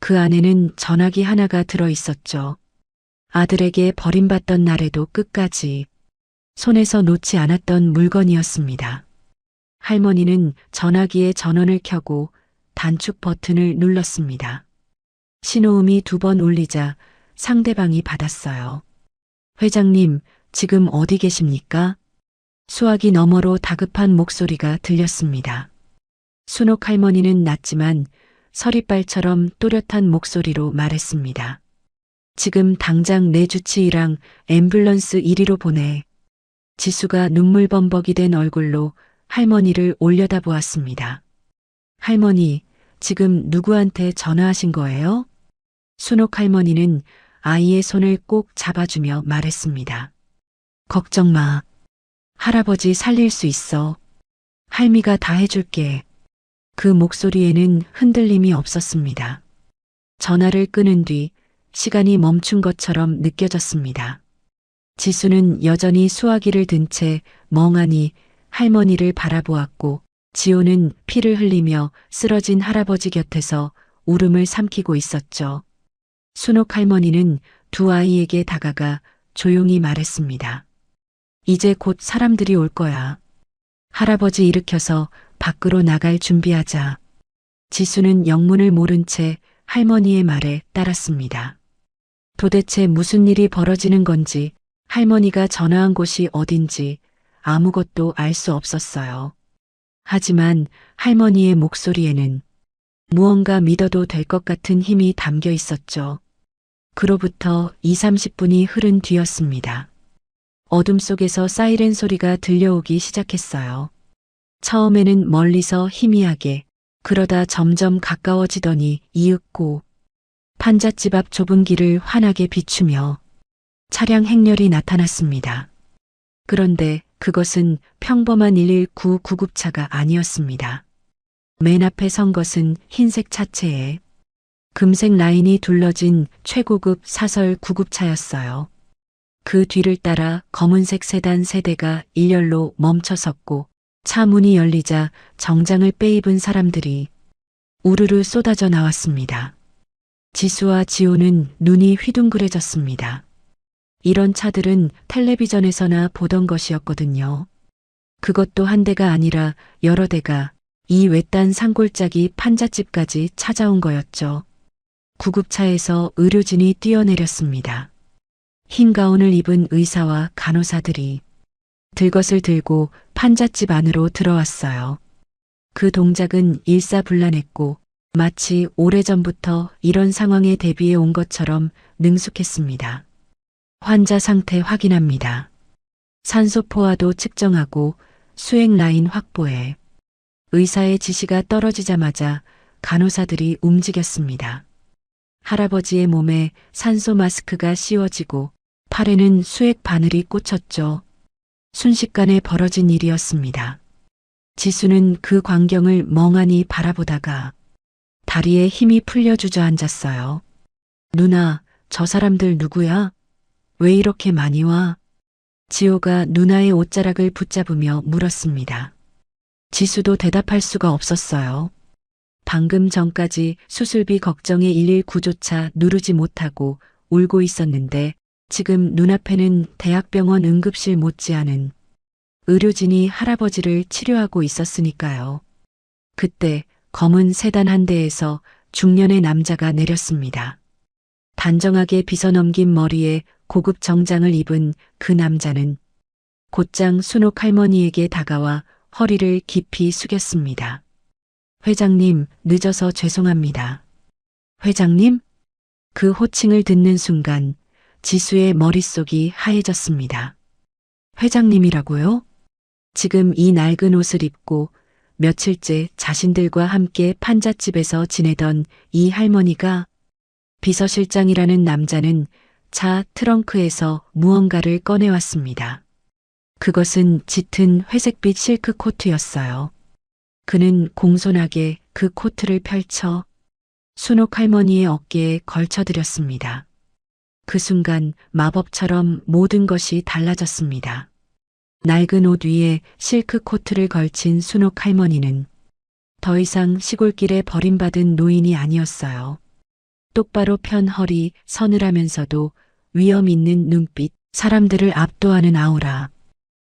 Speaker 2: 그 안에는 전화기 하나가 들어 있었죠. 아들에게 버림받던 날에도 끝까지 손에서 놓지 않았던 물건이었습니다. 할머니는 전화기의 전원을 켜고 단축 버튼을 눌렀습니다. 신호음이 2번 울리자 상대방이 받았어요. 회장님, 지금 어디 계십니까? 수화기 너머로 다급한 목소리가 들렸습니다. 순옥 할머니는 낮지만 서리빨처럼 또렷한 목소리로 말했습니다. 지금 당장 내 주치의랑 앰뷸런스 1위로 보내. 지수가 눈물범벅이 된 얼굴로 할머니를 올려다보았습니다. 할머니, 지금 누구한테 전화하신 거예요? 순옥 할머니는 아이의 손을 꼭 잡아주며 말했습니다. 걱정 마. 할아버지 살릴 수 있어. 할미가 다 해줄게. 그 목소리에는 흔들림이 없었습니다. 전화를 끊은 뒤 시간이 멈춘 것처럼 느껴졌습니다. 지수는 여전히 수화기를 든 채 멍하니 할머니를 바라보았고 지호는 피를 흘리며 쓰러진 할아버지 곁에서 울음을 삼키고 있었죠. 순옥 할머니는 두 아이에게 다가가 조용히 말했습니다. 이제 곧 사람들이 올 거야. 할아버지 일으켜서 밖으로 나갈 준비하자. 지수는 영문을 모른 채 할머니의 말에 따랐습니다. 도대체 무슨 일이 벌어지는 건지 할머니가 전화한 곳이 어딘지 아무것도 알 수 없었어요. 하지만 할머니의 목소리에는 무언가 믿어도 될 것 같은 힘이 담겨 있었죠. 그로부터 20-30분이 흐른 뒤였습니다. 어둠 속에서 사이렌 소리가 들려오기 시작했어요. 처음에는 멀리서 희미하게, 그러다 점점 가까워지더니 이윽고 판잣집 앞 좁은 길을 환하게 비추며 차량 행렬이 나타났습니다. 그런데 그것은 평범한 119 구급차가 아니었습니다. 맨 앞에 선 것은 흰색 차체에 금색 라인이 둘러진 최고급 사설 구급차였어요. 그 뒤를 따라 검은색 세단 세 대가 일렬로 멈춰섰고 차 문이 열리자 정장을 빼입은 사람들이 우르르 쏟아져 나왔습니다. 지수와 지호는 눈이 휘둥그레졌습니다. 이런 차들은 텔레비전에서나 보던 것이었거든요. 그것도 한 대가 아니라 여러 대가 이 외딴 산골짜기 판잣집까지 찾아온 거였죠. 구급차에서 의료진이 뛰어내렸습니다. 흰 가운을 입은 의사와 간호사들이 들것을 들고 판잣집 안으로 들어왔어요. 그 동작은 일사불란했고 마치 오래전부터 이런 상황에 대비해 온 것처럼 능숙했습니다. 환자 상태 확인합니다. 산소 포화도 측정하고 수액 라인 확보해. 의사의 지시가 떨어지자마자 간호사들이 움직였습니다. 할아버지의 몸에 산소 마스크가 씌워지고 팔에는 수액 바늘이 꽂혔죠. 순식간에 벌어진 일이었습니다. 지수는 그 광경을 멍하니 바라보다가 다리에 힘이 풀려 주저앉았어요. 누나, 저 사람들 누구야? 왜 이렇게 많이 와? 지호가 누나의 옷자락을 붙잡으며 물었습니다. 지수도 대답할 수가 없었어요. 방금 전까지 수술비 걱정에 119조차 누르지 못하고 울고 있었는데 지금 눈앞에는 대학병원 응급실 못지않은 의료진이 할아버지를 치료하고 있었으니까요. 그때 검은 세단 한 대에서 중년의 남자가 내렸습니다. 단정하게 빗어넘긴 머리에 고급 정장을 입은 그 남자는 곧장 순옥 할머니에게 다가와 허리를 깊이 숙였습니다. 회장님, 늦어서 죄송합니다. 회장님? 그 호칭을 듣는 순간 지수의 머릿속이 하얘졌습니다. 회장님이라고요? 지금 이 낡은 옷을 입고 며칠째 자신들과 함께 판잣집에서 지내던 이 할머니가 비서실장이라는 남자는 차 트렁크에서 무언가를 꺼내왔습니다. 그것은 짙은 회색빛 실크 코트였어요. 그는 공손하게 그 코트를 펼쳐 순옥 할머니의 어깨에 걸쳐드렸습니다. 그 순간 마법처럼 모든 것이 달라졌습니다. 낡은 옷 위에 실크 코트를 걸친 순옥 할머니는 더 이상 시골길에 버림받은 노인이 아니었어요. 똑바로 편 허리, 서늘하면서도 위험 있는 눈빛, 사람들을 압도하는 아우라.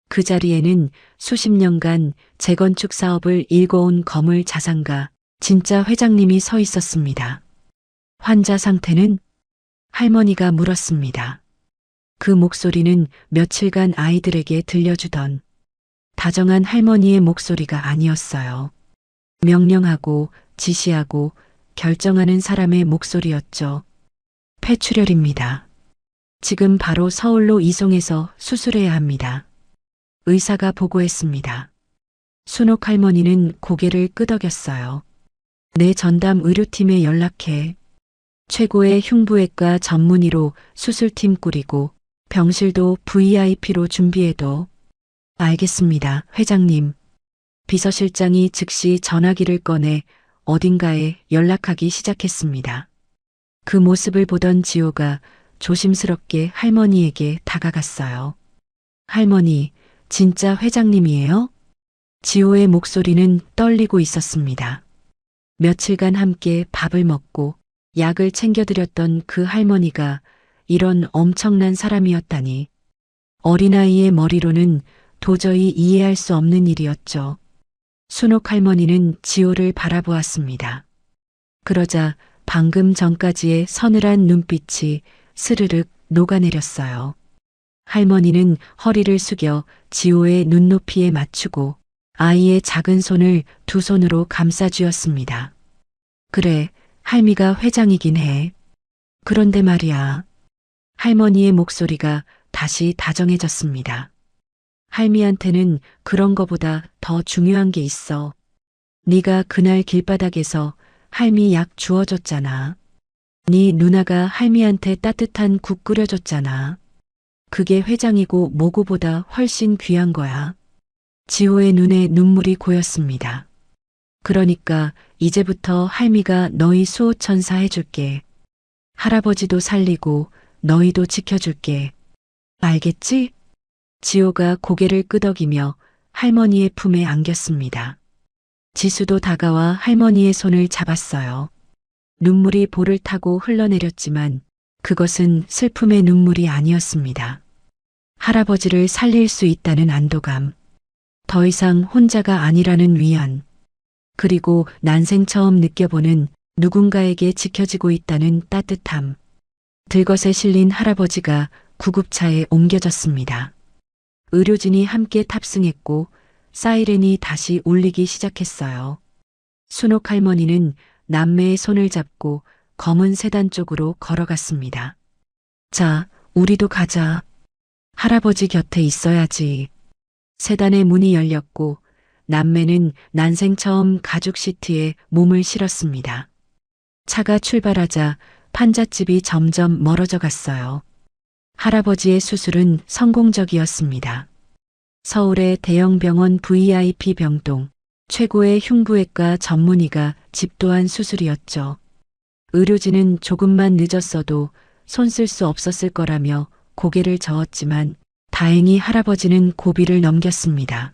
Speaker 2: 그 자리에는 수십 년간 재건축 사업을 일궈온 거물 자산가, 진짜 회장님이 서 있었습니다. 환자 상태는? 할머니가 물었습니다. 그 목소리는 며칠간 아이들에게 들려주던 다정한 할머니의 목소리가 아니었어요. 명령하고 지시하고 결정하는 사람의 목소리였죠. 폐출혈입니다. 지금 바로 서울로 이송해서 수술해야 합니다. 의사가 보고했습니다. 순옥 할머니는 고개를 끄덕였어요. 내 전담 의료팀에 연락해. 최고의 흉부외과 전문의로 수술팀 꾸리고 병실도 VIP로 준비해도. 알겠습니다, 회장님. 비서실장이 즉시 전화기를 꺼내 어딘가에 연락하기 시작했습니다. 그 모습을 보던 지호가 조심스럽게 할머니에게 다가갔어요. 할머니, 진짜 회장님이에요? 지호의 목소리는 떨리고 있었습니다. 며칠간 함께 밥을 먹고 약을 챙겨드렸던 그 할머니가 이런 엄청난 사람이었다니. 어린아이의 머리로는 도저히 이해할 수 없는 일이었죠. 순옥 할머니는 지호를 바라보았습니다. 그러자 방금 전까지의 서늘한 눈빛이 스르륵 녹아내렸어요. 할머니는 허리를 숙여 지호의 눈높이에 맞추고 아이의 작은 손을 두 손으로 감싸쥐었습니다. 그래, 할미가 회장이긴 해. 그런데 말이야. 할머니의 목소리가 다시 다정해졌습니다. 할미한테는 그런 거보다 더 중요한 게 있어. 네가 그날 길바닥에서 할미 약 주워줬잖아. 네 누나가 할미한테 따뜻한 국 끓여줬잖아. 그게 회장이고 뭐고보다 훨씬 귀한 거야. 지호의 눈에 눈물이 고였습니다. 그러니까 이제부터 할미가 너희 수호천사 해줄게. 할아버지도 살리고 너희도 지켜줄게. 알겠지? 지호가 고개를 끄덕이며 할머니의 품에 안겼습니다. 지수도 다가와 할머니의 손을 잡았어요. 눈물이 볼을 타고 흘러내렸지만 그것은 슬픔의 눈물이 아니었습니다. 할아버지를 살릴 수 있다는 안도감, 더 이상 혼자가 아니라는 위안, 그리고 난생 처음 느껴보는 누군가에게 지켜지고 있다는 따뜻함. 들것에 실린 할아버지가 구급차에 옮겨졌습니다. 의료진이 함께 탑승했고 사이렌이 다시 울리기 시작했어요. 순옥 할머니는 남매의 손을 잡고 검은 세단 쪽으로 걸어갔습니다. 자, 우리도 가자. 할아버지 곁에 있어야지. 세단의 문이 열렸고 남매는 난생 처음 가죽 시트에 몸을 실었습니다. 차가 출발하자 판잣집이 점점 멀어져 갔어요. 할아버지의 수술은 성공적이었습니다. 서울의 대형 병원 VIP 병동, 최고의 흉부외과 전문의가 집도한 수술이었죠. 의료진은 조금만 늦었어도 손 쓸 수 없었을 거라며 고개를 저었지만 다행히 할아버지는 고비를 넘겼습니다.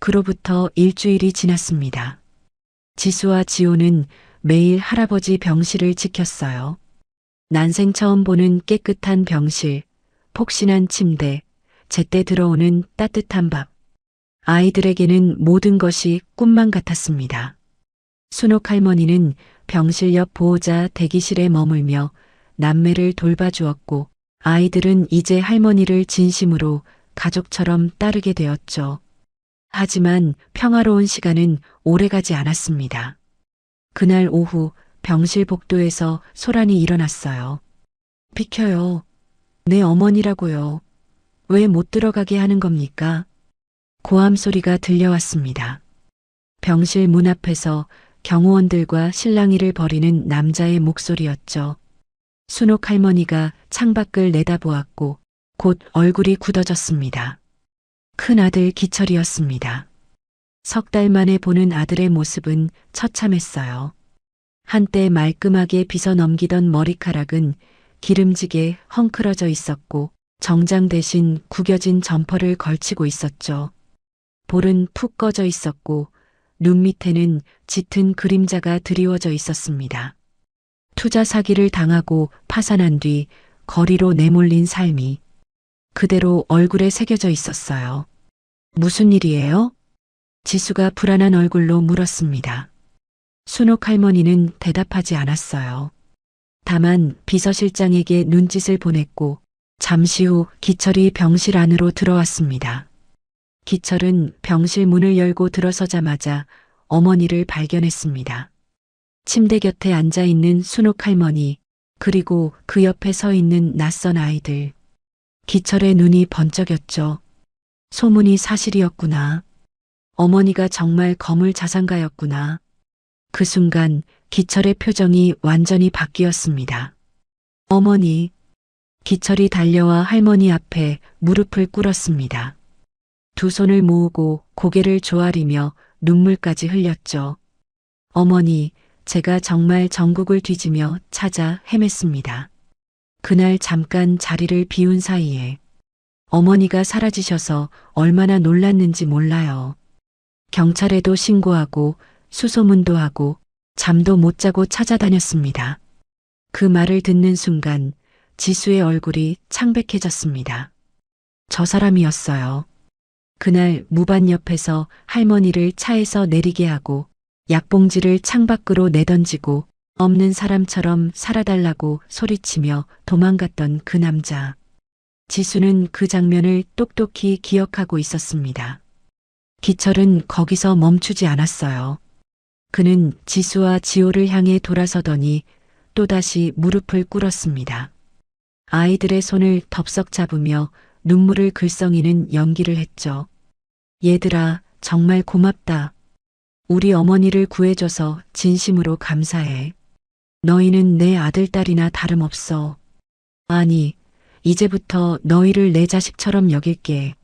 Speaker 2: 그로부터 일주일이 지났습니다. 지수와 지호는 매일 할아버지 병실을 지켰어요. 난생 처음 보는 깨끗한 병실, 폭신한 침대, 제때 들어오는 따뜻한 밥. 아이들에게는 모든 것이 꿈만 같았습니다. 순옥 할머니는 병실 옆 보호자 대기실에 머물며 남매를 돌봐주었고 아이들은 이제 할머니를 진심으로 가족처럼 따르게 되었죠. 하지만 평화로운 시간은 오래가지 않았습니다. 그날 오후 병실 복도에서 소란이 일어났어요. 비켜요. 내 어머니라고요. 왜 못 들어가게 하는 겁니까? 고함 소리가 들려왔습니다. 병실 문 앞에서 경호원들과 실랑이를 벌이는 남자의 목소리였죠. 순옥 할머니가 창밖을 내다보았고 곧 얼굴이 굳어졌습니다. 큰아들 기철이었습니다. 석 달 만에 보는 아들의 모습은 처참했어요. 한때 말끔하게 빗어 넘기던 머리카락은 기름지게 헝클어져 있었고 정장 대신 구겨진 점퍼를 걸치고 있었죠. 볼은 푹 꺼져 있었고 눈 밑에는 짙은 그림자가 드리워져 있었습니다. 투자 사기를 당하고 파산한 뒤 거리로 내몰린 삶이 그대로 얼굴에 새겨져 있었어요. 무슨 일이에요? 지수가 불안한 얼굴로 물었습니다. 순옥 할머니는 대답하지 않았어요. 다만 비서실장에게 눈짓을 보냈고 잠시 후 기철이 병실 안으로 들어왔습니다. 기철은 병실 문을 열고 들어서자마자 어머니를 발견했습니다. 침대 곁에 앉아 있는 순옥 할머니, 그리고 그 옆에 서 있는 낯선 아이들. 기철의 눈이 번쩍였죠. 소문이 사실이었구나. 어머니가 정말 거물 자산가였구나. 그 순간 기철의 표정이 완전히 바뀌었습니다. 어머니. 기철이 달려와 할머니 앞에 무릎을 꿇었습니다. 두 손을 모으고 고개를 조아리며 눈물까지 흘렸죠. 어머니, 제가 정말 전국을 뒤지며 찾아 헤맸습니다. 그날 잠깐 자리를 비운 사이에 어머니가 사라지셔서 얼마나 놀랐는지 몰라요. 경찰에도 신고하고 수소문도 하고 잠도 못 자고 찾아다녔습니다. 그 말을 듣는 순간 지수의 얼굴이 창백해졌습니다. 저 사람이었어요. 그날 무반 옆에서 할머니를 차에서 내리게 하고 약봉지를 창밖으로 내던지고 없는 사람처럼 살아달라고 소리치며 도망갔던 그 남자. 지수는 그 장면을 똑똑히 기억하고 있었습니다. 기철은 거기서 멈추지 않았어요. 그는 지수와 지호를 향해 돌아서더니 또다시 무릎을 꿇었습니다. 아이들의 손을 덥석 잡으며 눈물을 글썽이는 연기를 했죠. 얘들아, 정말 고맙다. 우리 어머니를 구해줘서 진심으로 감사해. 너희는 내 아들, 딸이나 다름없어. 아니, 이제부터 너희를 내 자식처럼 여길게.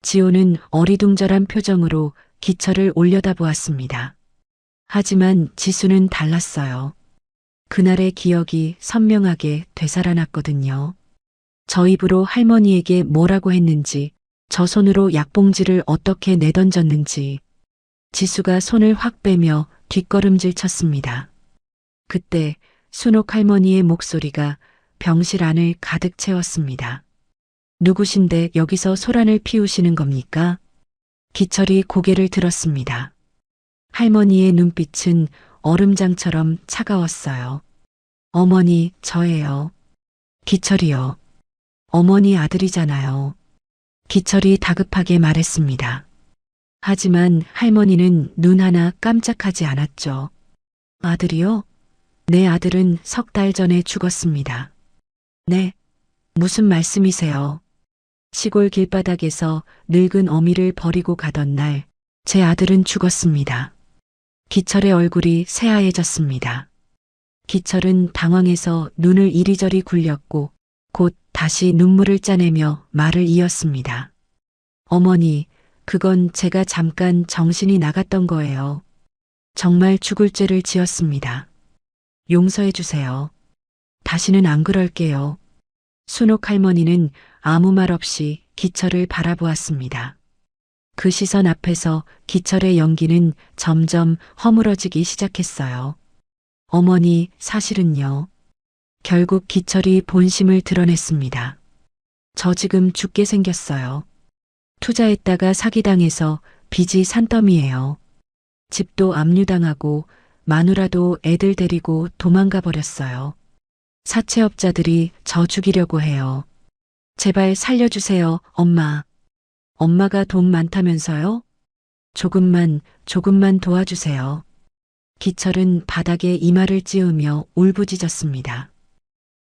Speaker 2: 지호는 어리둥절한 표정으로 기철을 올려다보았습니다. 하지만 지수는 달랐어요. 그날의 기억이 선명하게 되살아났거든요. 저 입으로 할머니에게 뭐라고 했는지, 저 손으로 약봉지를 어떻게 내던졌는지. 지수가 손을 확 빼며 뒷걸음질 쳤습니다. 그때 순옥 할머니의 목소리가 병실 안을 가득 채웠습니다. 누구신데 여기서 소란을 피우시는 겁니까? 기철이 고개를 들었습니다. 할머니의 눈빛은 얼음장처럼 차가웠어요. 어머니, 저예요. 기철이요. 어머니 아들이잖아요. 기철이 다급하게 말했습니다. 하지만 할머니는 눈 하나 깜짝하지 않았죠. 아들이요? 내 아들은 3달 전에 죽었습니다. 네, 무슨 말씀이세요? 시골 길바닥에서 늙은 어미를 버리고 가던 날, 제 아들은 죽었습니다. 기철의 얼굴이 새하얘졌습니다. 기철은 당황해서 눈을 이리저리 굴렸고 곧 다시 눈물을 짜내며 말을 이었습니다. 어머니, 그건 제가 잠깐 정신이 나갔던 거예요. 정말 죽을 죄를 지었습니다. 용서해 주세요. 다시는 안 그럴게요. 순옥 할머니는 아무 말 없이 기철을 바라보았습니다. 그 시선 앞에서 기철의 연기는 점점 허물어지기 시작했어요. 어머니, 사실은요. 결국 기철이 본심을 드러냈습니다. 저 지금 죽게 생겼어요. 투자했다가 사기당해서 빚이 산더미예요. 집도 압류당하고 마누라도 애들 데리고 도망가 버렸어요. 사채업자들이 저 죽이려고 해요. 제발 살려주세요, 엄마. 엄마가 돈 많다면서요? 조금만 도와주세요. 기철은 바닥에 이마를 찌우며 울부짖었습니다.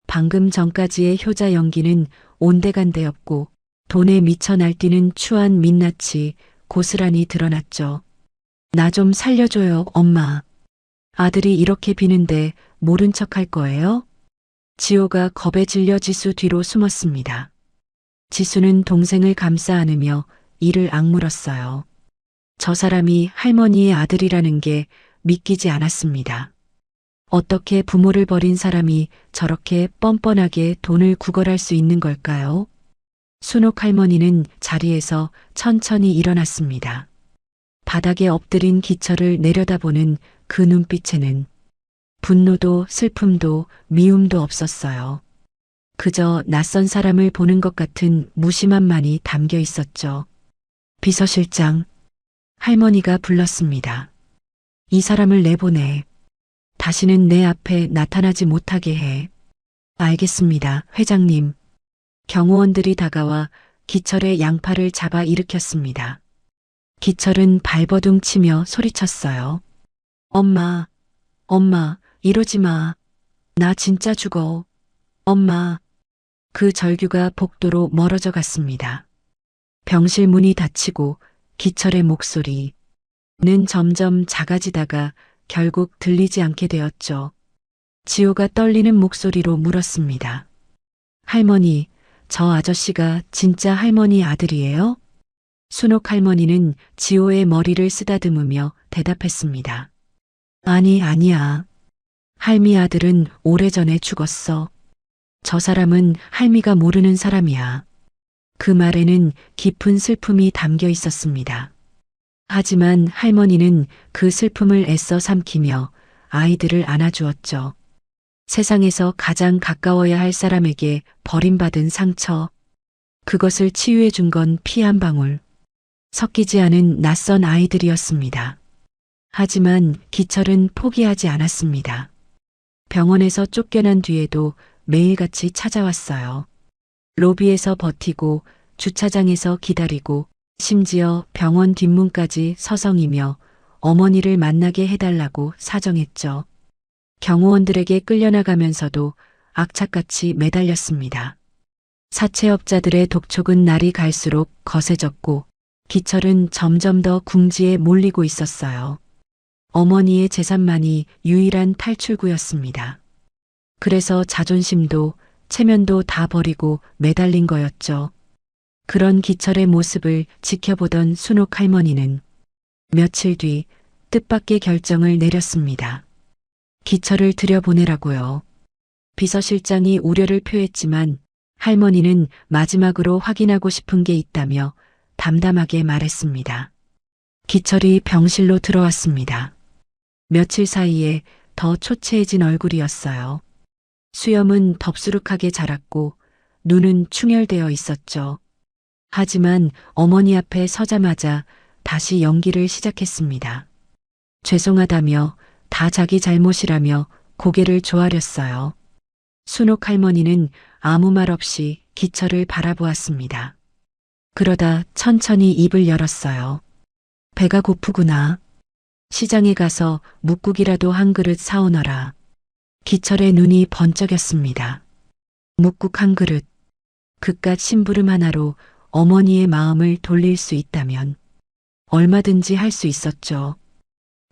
Speaker 2: 방금 전까지의 효자 연기는 온데간데없고 돈에 미쳐 날뛰는 추한 민낯이 고스란히 드러났죠. 나 좀 살려줘요, 엄마. 아들이 이렇게 비는데 모른 척 할 거예요? 지호가 겁에 질려 지수 뒤로 숨었습니다. 지수는 동생을 감싸 안으며 이를 악물었어요. 저 사람이 할머니의 아들이라는 게 믿기지 않았습니다. 어떻게 부모를 버린 사람이 저렇게 뻔뻔하게 돈을 구걸할 수 있는 걸까요? 순옥 할머니는 자리에서 천천히 일어났습니다. 바닥에 엎드린 기철을 내려다보는 그 눈빛에는 분노도 슬픔도 미움도 없었어요. 그저 낯선 사람을 보는 것 같은 무심함만이 담겨 있었죠. 비서실장, 할머니가 불렀습니다. 이 사람을 내보내. 다시는 내 앞에 나타나지 못하게 해. 알겠습니다, 회장님. 경호원들이 다가와 기철의 양팔을 잡아 일으켰습니다. 기철은 발버둥 치며 소리쳤어요. 엄마, 이러지 마. 나 진짜 죽어. 엄마. 그 절규가 복도로 멀어져 갔습니다. 병실 문이 닫히고 기철의 목소리는 점점 작아지다가 결국 들리지 않게 되었죠. 지호가 떨리는 목소리로 물었습니다. 할머니, 저 아저씨가 진짜 할머니 아들이에요? 순옥 할머니는 지호의 머리를 쓰다듬으며 대답했습니다. 아니야. 할미 아들은 오래전에 죽었어. 저 사람은 할미가 모르는 사람이야. 그 말에는 깊은 슬픔이 담겨 있었습니다. 하지만 할머니는 그 슬픔을 애써 삼키며 아이들을 안아주었죠. 세상에서 가장 가까워야 할 사람에게 버림받은 상처. 그것을 치유해 준 건 피 한 방울. 섞이지 않은 낯선 아이들이었습니다. 하지만 기철은 포기하지 않았습니다. 병원에서 쫓겨난 뒤에도 매일같이 찾아왔어요. 로비에서 버티고 주차장에서 기다리고 심지어 병원 뒷문까지 서성이며 어머니를 만나게 해달라고 사정했죠. 경호원들에게 끌려나가면서도 악착같이 매달렸습니다. 사채업자들의 독촉은 날이 갈수록 거세졌고 기철은 점점 더 궁지에 몰리고 있었어요. 어머니의 재산만이 유일한 탈출구였습니다. 그래서 자존심도 체면도 다 버리고 매달린 거였죠. 그런 기철의 모습을 지켜보던 순옥 할머니는 며칠 뒤 뜻밖의 결정을 내렸습니다. 기철을 들여보내라고요. 비서실장이 우려를 표했지만 할머니는 마지막으로 확인하고 싶은 게 있다며 담담하게 말했습니다. 기철이 병실로 들어왔습니다. 며칠 사이에 더 초췌해진 얼굴이었어요. 수염은 덥수룩하게 자랐고 눈은 충혈되어 있었죠. 하지만 어머니 앞에 서자마자 다시 연기를 시작했습니다. 죄송하다며 다 자기 잘못이라며 고개를 조아렸어요. 순옥 할머니는 아무 말 없이 기철을 바라보았습니다. 그러다 천천히 입을 열었어요. 배가 고프구나. 시장에 가서 묵국이라도 한 그릇 사오너라. 기철의 눈이 번쩍였습니다. 묵국 한 그릇. 그깟 심부름 하나로 어머니의 마음을 돌릴 수 있다면 얼마든지 할 수 있었죠.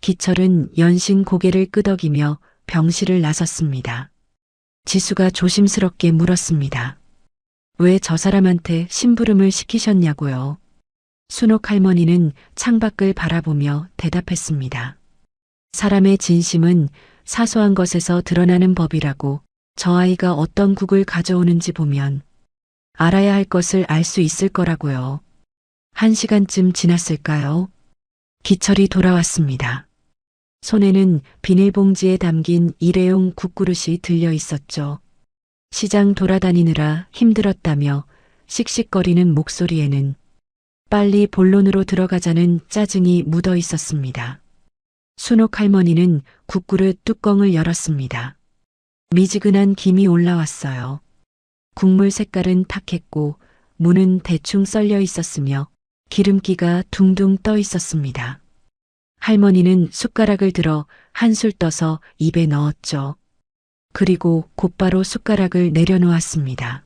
Speaker 2: 기철은 연신 고개를 끄덕이며 병실을 나섰습니다. 지수가 조심스럽게 물었습니다. 왜 저 사람한테 심부름을 시키셨냐고요? 순옥 할머니는 창밖을 바라보며 대답했습니다. 사람의 진심은 사소한 것에서 드러나는 법이라고 저 아이가 어떤 국을 가져오는지 보면 알아야 할 것을 알 수 있을 거라고요. 1시간쯤 지났을까요? 기철이 돌아왔습니다. 손에는 비닐봉지에 담긴 일회용 국그릇이 들려 있었죠. 시장 돌아다니느라 힘들었다며 씩씩거리는 목소리에는 빨리 본론으로 들어가자는 짜증이 묻어 있었습니다. 순옥 할머니는 국그릇 뚜껑을 열었습니다. 미지근한 김이 올라왔어요. 국물 색깔은 탁했고 무는 대충 썰려 있었으며 기름기가 둥둥 떠 있었습니다. 할머니는 숟가락을 들어 한술 떠서 입에 넣었죠. 그리고 곧바로 숟가락을 내려놓았습니다.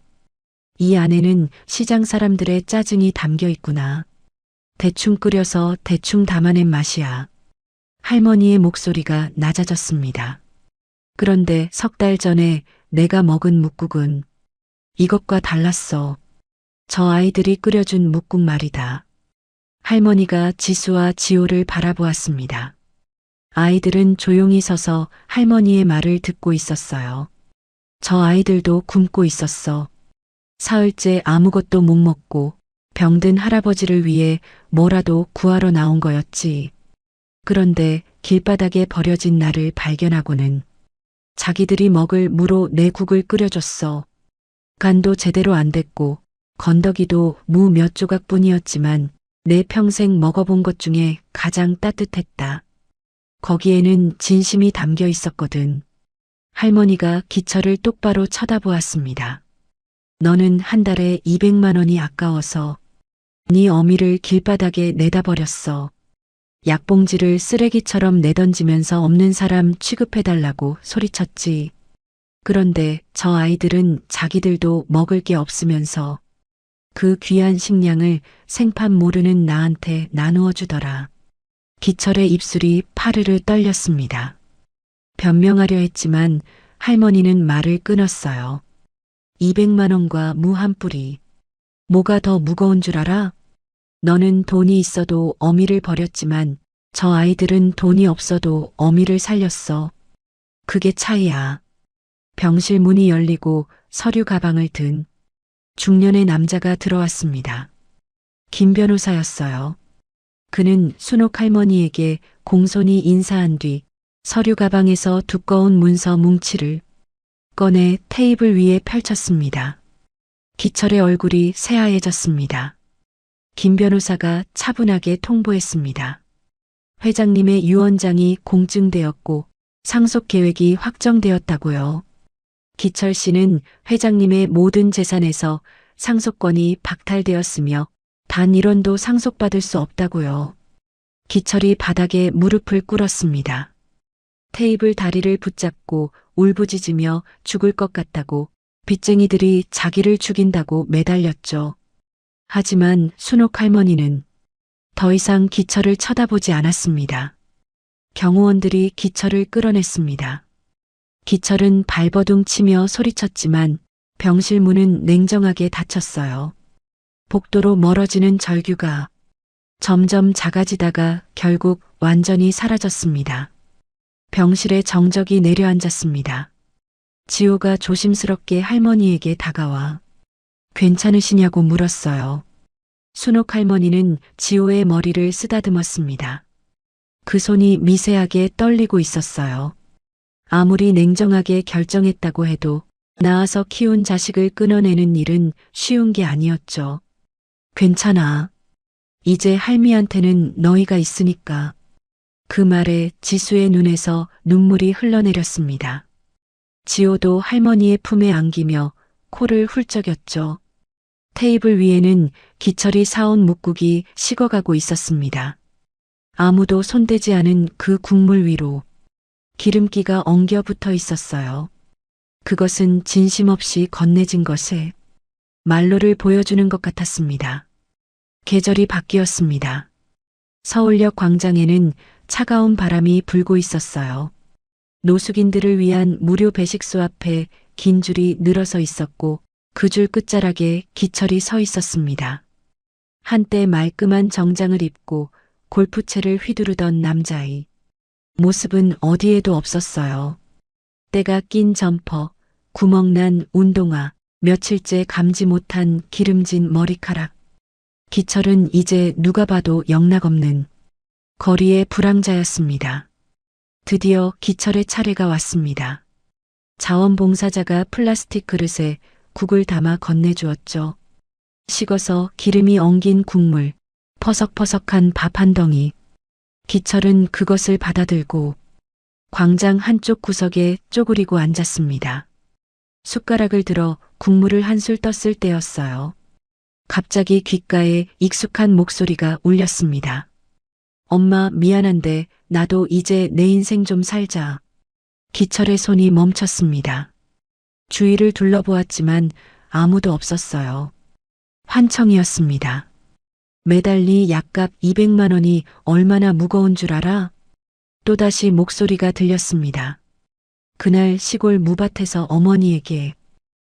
Speaker 2: 이 안에는 시장 사람들의 짜증이 담겨 있구나. 대충 끓여서 대충 담아낸 맛이야. 할머니의 목소리가 낮아졌습니다. 그런데 3달 전에 내가 먹은 묵국은 이것과 달랐어. 저 아이들이 끓여준 묵국 말이다. 할머니가 지수와 지호를 바라보았습니다. 아이들은 조용히 서서 할머니의 말을 듣고 있었어요. 저 아이들도 굶고 있었어. 사흘째 아무것도 못 먹고 병든 할아버지를 위해 뭐라도 구하러 나온 거였지. 그런데 길바닥에 버려진 나를 발견하고는 자기들이 먹을 무로 내 국을 끓여줬어. 간도 제대로 안 됐고 건더기도 무 몇 조각뿐이었지만 내 평생 먹어본 것 중에 가장 따뜻했다. 거기에는 진심이 담겨 있었거든. 할머니가 기철을 똑바로 쳐다보았습니다. 너는 한 달에 200만 원이 아까워서 네 어미를 길바닥에 내다 버렸어. 약봉지를 쓰레기처럼 내던지면서 없는 사람 취급해달라고 소리쳤지. 그런데 저 아이들은 자기들도 먹을 게 없으면서 그 귀한 식량을 생판 모르는 나한테 나누어 주더라. 기철의 입술이 파르르 떨렸습니다. 변명하려 했지만 할머니는 말을 끊었어요. 200만 원과 무 한 뿌리. 뭐가 더 무거운 줄 알아? 너는 돈이 있어도 어미를 버렸지만 저 아이들은 돈이 없어도 어미를 살렸어. 그게 차이야. 병실 문이 열리고 서류 가방을 든 중년의 남자가 들어왔습니다. 김 변호사였어요. 그는 순옥 할머니에게 공손히 인사한 뒤 서류 가방에서 두꺼운 문서 뭉치를 꺼내 테이블 위에 펼쳤습니다. 기철의 얼굴이 새하얘졌습니다. 김 변호사가 차분하게 통보했습니다. 회장님의 유언장이 공증되었고 상속 계획이 확정되었다고요. 기철 씨는 회장님의 모든 재산에서 상속권이 박탈되었으며 단 1원도 상속받을 수 없다고요. 기철이 바닥에 무릎을 꿇었습니다. 테이블 다리를 붙잡고 울부짖으며 죽을 것 같다고 빚쟁이들이 자기를 죽인다고 매달렸죠. 하지만 순옥 할머니는 더 이상 기철을 쳐다보지 않았습니다. 경호원들이 기철을 끌어냈습니다. 기철은 발버둥 치며 소리쳤지만 병실 문은 냉정하게 닫혔어요. 복도로 멀어지는 절규가 점점 작아지다가 결국 완전히 사라졌습니다. 병실에 정적이 내려앉았습니다. 지호가 조심스럽게 할머니에게 다가와 괜찮으시냐고 물었어요. 순옥 할머니는 지호의 머리를 쓰다듬었습니다. 그 손이 미세하게 떨리고 있었어요. 아무리 냉정하게 결정했다고 해도 낳아서 키운 자식을 끊어내는 일은 쉬운 게 아니었죠. 괜찮아. 이제 할미한테는 너희가 있으니까. 그 말에 지수의 눈에서 눈물이 흘러내렸습니다. 지호도 할머니의 품에 안기며 코를 훌쩍였죠. 테이블 위에는 기철이 사온 묵국이 식어가고 있었습니다. 아무도 손대지 않은 그 국물 위로 기름기가 엉겨 붙어 있었어요. 그것은 진심 없이 건네진 것에 말로를 보여주는 것 같았습니다. 계절이 바뀌었습니다. 서울역 광장에는 차가운 바람이 불고 있었어요. 노숙인들을 위한 무료 배식소 앞에 긴 줄이 늘어서 있었고 그 줄 끝자락에 기철이 서 있었습니다. 한때 말끔한 정장을 입고 골프채를 휘두르던 남자의 모습은 어디에도 없었어요. 때가 낀 점퍼, 구멍난 운동화, 며칠째 감지 못한 기름진 머리카락. 기철은 이제 누가 봐도 영락없는 거리의 불황자였습니다. 드디어 기철의 차례가 왔습니다. 자원봉사자가 플라스틱 그릇에 국을 담아 건네주었죠. 식어서 기름이 엉긴 국물, 퍼석퍼석한 밥 한 덩이. 기철은 그것을 받아들고 광장 한쪽 구석에 쪼그리고 앉았습니다. 숟가락을 들어 국물을 한술 떴을 때였어요. 갑자기 귓가에 익숙한 목소리가 울렸습니다. 엄마 미안한데 나도 이제 내 인생 좀 살자. 기철의 손이 멈췄습니다. 주위를 둘러보았지만 아무도 없었어요. 환청이었습니다. 매달리 약값 200만 원이 얼마나 무거운 줄 알아? 또다시 목소리가 들렸습니다. 그날 시골 무밭에서 어머니에게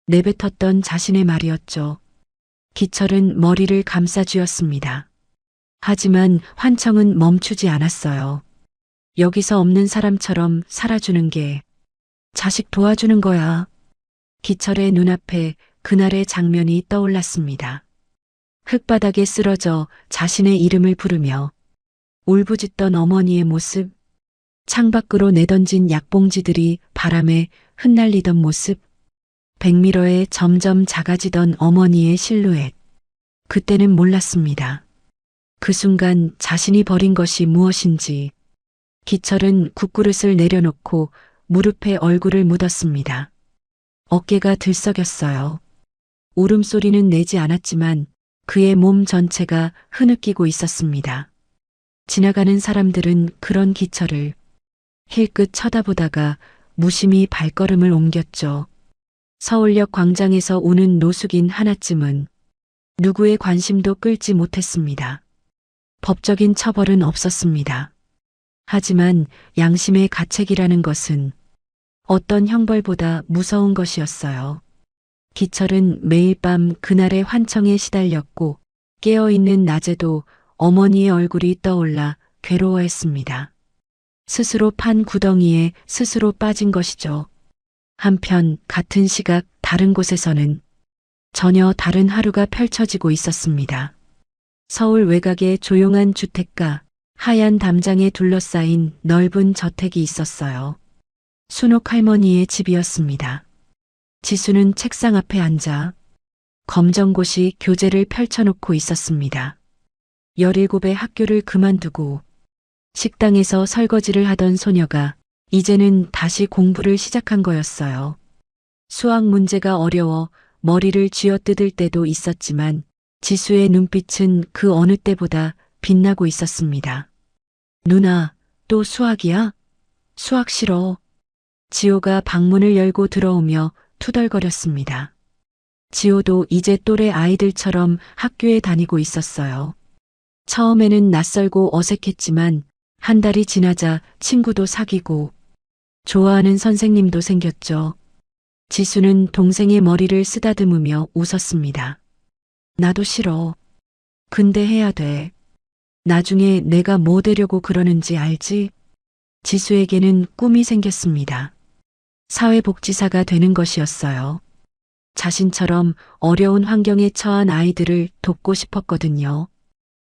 Speaker 2: 내뱉었던 자신의 말이었죠. 기철은 머리를 감싸쥐었습니다. 하지만 환청은 멈추지 않았어요. 여기서 없는 사람처럼 살아주는 게 자식 도와주는 거야. 기철의 눈앞에 그날의 장면이 떠올랐습니다. 흙바닥에 쓰러져 자신의 이름을 부르며 울부짖던 어머니의 모습, 창밖으로 내던진 약봉지들이 바람에 흩날리던 모습, 백미러에 점점 작아지던 어머니의 실루엣. 그때는 몰랐습니다. 그 순간 자신이 버린 것이 무엇인지. 기철은 국그릇을 내려놓고 무릎에 얼굴을 묻었습니다. 어깨가 들썩였어요. 울음소리는 내지 않았지만 그의 몸 전체가 흐느끼고 있었습니다. 지나가는 사람들은 그런 기철을 힐끗 쳐다보다가 무심히 발걸음을 옮겼죠. 서울역 광장에서 우는 노숙인 하나쯤은 누구의 관심도 끌지 못했습니다. 법적인 처벌은 없었습니다. 하지만 양심의 가책이라는 것은 어떤 형벌보다 무서운 것이었어요. 기철은 매일 밤 그날의 환청에 시달렸고 깨어있는 낮에도 어머니의 얼굴이 떠올라 괴로워했습니다. 스스로 판 구덩이에 스스로 빠진 것이죠. 한편 같은 시각 다른 곳에서는 전혀 다른 하루가 펼쳐지고 있었습니다. 서울 외곽의 조용한 주택가, 하얀 담장에 둘러싸인 넓은 저택이 있었어요. 순옥 할머니의 집이었습니다. 지수는 책상 앞에 앉아 검정고시 교재를 펼쳐놓고 있었습니다. 17의 학교를 그만두고 식당에서 설거지를 하던 소녀가 이제는 다시 공부를 시작한 거였어요. 수학 문제가 어려워 머리를 쥐어뜯을 때도 있었지만 지수의 눈빛은 그 어느 때보다 빛나고 있었습니다. 누나, 또 수학이야? 수학 싫어. 지호가 방문을 열고 들어오며 투덜거렸습니다. 지호도 이제 또래 아이들처럼 학교에 다니고 있었어요. 처음에는 낯설고 어색했지만 한 달이 지나자 친구도 사귀고 좋아하는 선생님도 생겼죠. 지수는 동생의 머리를 쓰다듬으며 웃었습니다. 나도 싫어. 근데 해야 돼. 나중에 내가 뭐 되려고 그러는지 알지? 지수에게는 꿈이 생겼습니다. 사회복지사가 되는 것이었어요. 자신처럼 어려운 환경에 처한 아이들을 돕고 싶었거든요.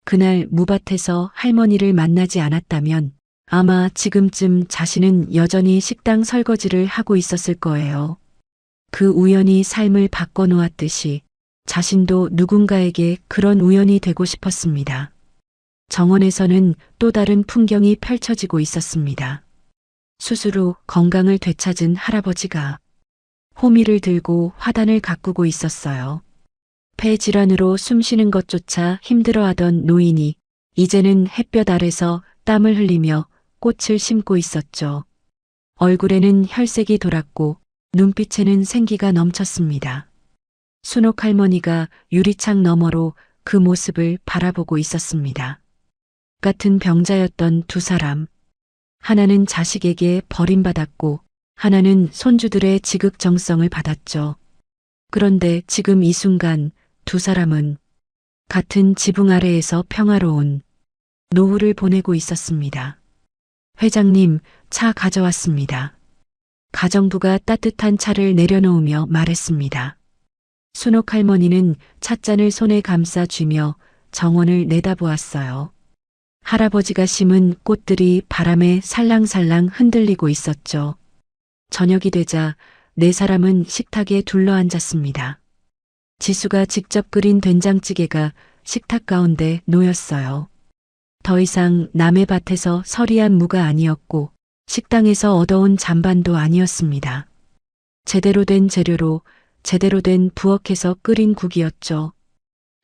Speaker 2: 그날 무밭에서 할머니를 만나지 않았다면 아마 지금쯤 자신은 여전히 식당 설거지를 하고 있었을 거예요. 그 우연이 삶을 바꿔놓았듯이 자신도 누군가에게 그런 우연이 되고 싶었습니다. 정원에서는 또 다른 풍경이 펼쳐지고 있었습니다. 수술 후 건강을 되찾은 할아버지가 호미를 들고 화단을 가꾸고 있었어요. 폐 질환으로 숨쉬는 것조차 힘들어하던 노인이 이제는 햇볕 아래서 땀을 흘리며 꽃을 심고 있었죠. 얼굴에는 혈색이 돌았고 눈빛에는 생기가 넘쳤습니다. 순옥 할머니가 유리창 너머로 그 모습을 바라보고 있었습니다. 같은 병자였던 두 사람. 하나는 자식에게 버림받았고 하나는 손주들의 지극정성을 받았죠. 그런데 지금 이 순간 두 사람은 같은 지붕 아래에서 평화로운 노후를 보내고 있었습니다. 회장님, 차 가져왔습니다. 가정부가 따뜻한 차를 내려놓으며 말했습니다. 순옥 할머니는 찻잔을 손에 감싸 쥐며 정원을 내다보았어요. 할아버지가 심은 꽃들이 바람에 살랑살랑 흔들리고 있었죠. 저녁이 되자 네 사람은 식탁에 둘러앉았습니다. 지수가 직접 끓인 된장찌개가 식탁 가운데 놓였어요. 더 이상 남의 밭에서 서리한 무가 아니었고 식당에서 얻어온 잔반도 아니었습니다. 제대로 된 재료로 제대로 된 부엌에서 끓인 국이었죠.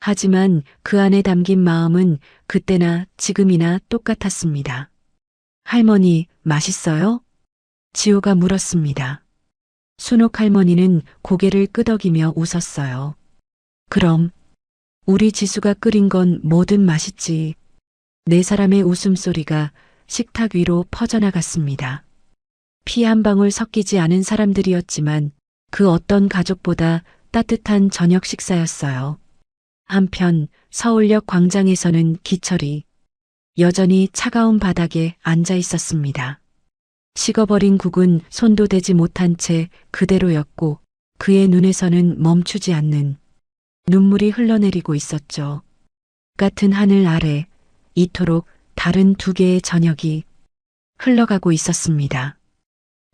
Speaker 2: 하지만 그 안에 담긴 마음은 그때나 지금이나 똑같았습니다. 할머니, 맛있어요? 지호가 물었습니다. 순옥 할머니는 고개를 끄덕이며 웃었어요. 그럼 우리 지수가 끓인 건 뭐든 맛있지. 네 사람의 웃음소리가 식탁 위로 퍼져나갔습니다. 피 한 방울 섞이지 않은 사람들이었지만 그 어떤 가족보다 따뜻한 저녁 식사였어요. 한편 서울역 광장에서는 기철이 여전히 차가운 바닥에 앉아 있었습니다. 식어버린 국은 손도 대지 못한 채 그대로였고 그의 눈에서는 멈추지 않는 눈물이 흘러내리고 있었죠. 같은 하늘 아래 이토록 다른 두 개의 저녁이 흘러가고 있었습니다.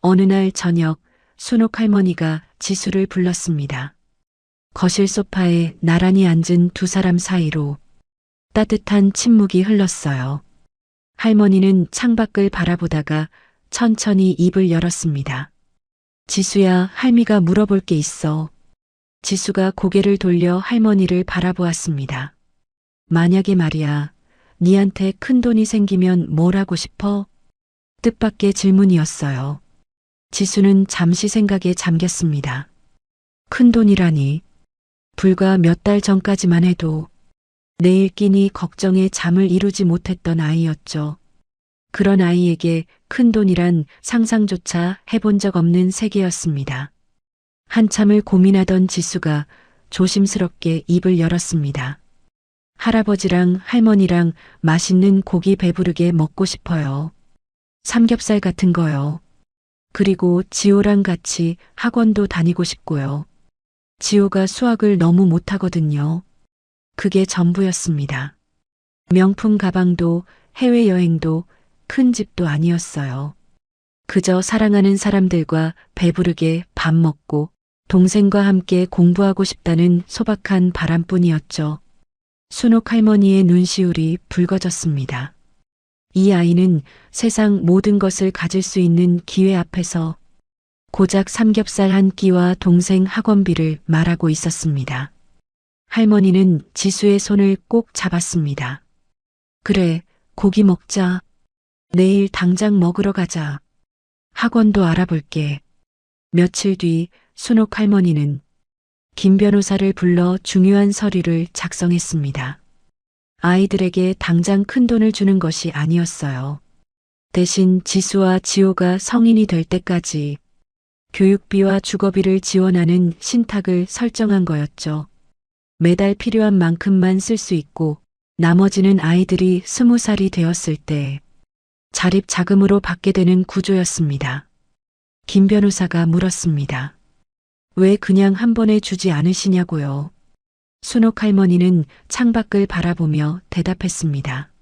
Speaker 2: 어느 날 저녁 순옥 할머니가 지수를 불렀습니다. 거실 소파에 나란히 앉은 두 사람 사이로 따뜻한 침묵이 흘렀어요. 할머니는 창밖을 바라보다가 천천히 입을 열었습니다. 지수야, 할미가 물어볼 게 있어. 지수가 고개를 돌려 할머니를 바라보았습니다. 만약에 말이야, 니한테 큰 돈이 생기면 뭘 하고 싶어? 뜻밖의 질문이었어요. 지수는 잠시 생각에 잠겼습니다. 큰 돈이라니. 불과 몇 달 전까지만 해도 내일 끼니 걱정에 잠을 이루지 못했던 아이였죠. 그런 아이에게 큰 돈이란 상상조차 해본 적 없는 세계였습니다. 한참을 고민하던 지수가 조심스럽게 입을 열었습니다. 할아버지랑 할머니랑 맛있는 고기 배부르게 먹고 싶어요. 삼겹살 같은 거요. 그리고 지호랑 같이 학원도 다니고 싶고요. 지호가 수학을 너무 못하거든요. 그게 전부였습니다. 명품 가방도 해외여행도 큰 집도 아니었어요. 그저 사랑하는 사람들과 배부르게 밥 먹고 동생과 함께 공부하고 싶다는 소박한 바람뿐이었죠. 순옥 할머니의 눈시울이 붉어졌습니다. 이 아이는 세상 모든 것을 가질 수 있는 기회 앞에서 고작 삼겹살 한 끼와 동생 학원비를 말하고 있었습니다. 할머니는 지수의 손을 꼭 잡았습니다. 그래, 고기 먹자. 내일 당장 먹으러 가자. 학원도 알아볼게. 며칠 뒤 순옥 할머니는 김 변호사를 불러 중요한 서류를 작성했습니다. 아이들에게 당장 큰 돈을 주는 것이 아니었어요. 대신 지수와 지호가 성인이 될 때까지 교육비와 주거비를 지원하는 신탁을 설정한 거였죠. 매달 필요한 만큼만 쓸 수 있고 나머지는 아이들이 20살이 되었을 때 자립 자금으로 받게 되는 구조였습니다. 김 변호사가 물었습니다. 왜 그냥 한 번에 주지 않으시냐고요? 순옥 할머니는 창밖을 바라보며 대답했습니다.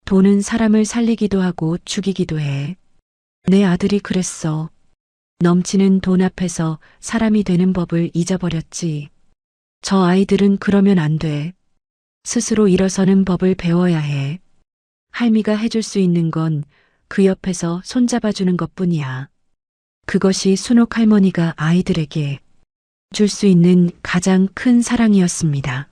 Speaker 2: 돈은 사람을 살리기도 하고 죽이기도 해. 내 아들이 그랬어. 넘치는 돈 앞에서 사람이 되는 법을 잊어버렸지. 저 아이들은 그러면 안 돼. 스스로 일어서는 법을 배워야 해. 할미가 해줄 수 있는 건 그 옆에서 손잡아주는 것뿐이야. 그것이 순옥 할머니가 아이들에게 줄 수 있는 가장 큰 사랑이었습니다.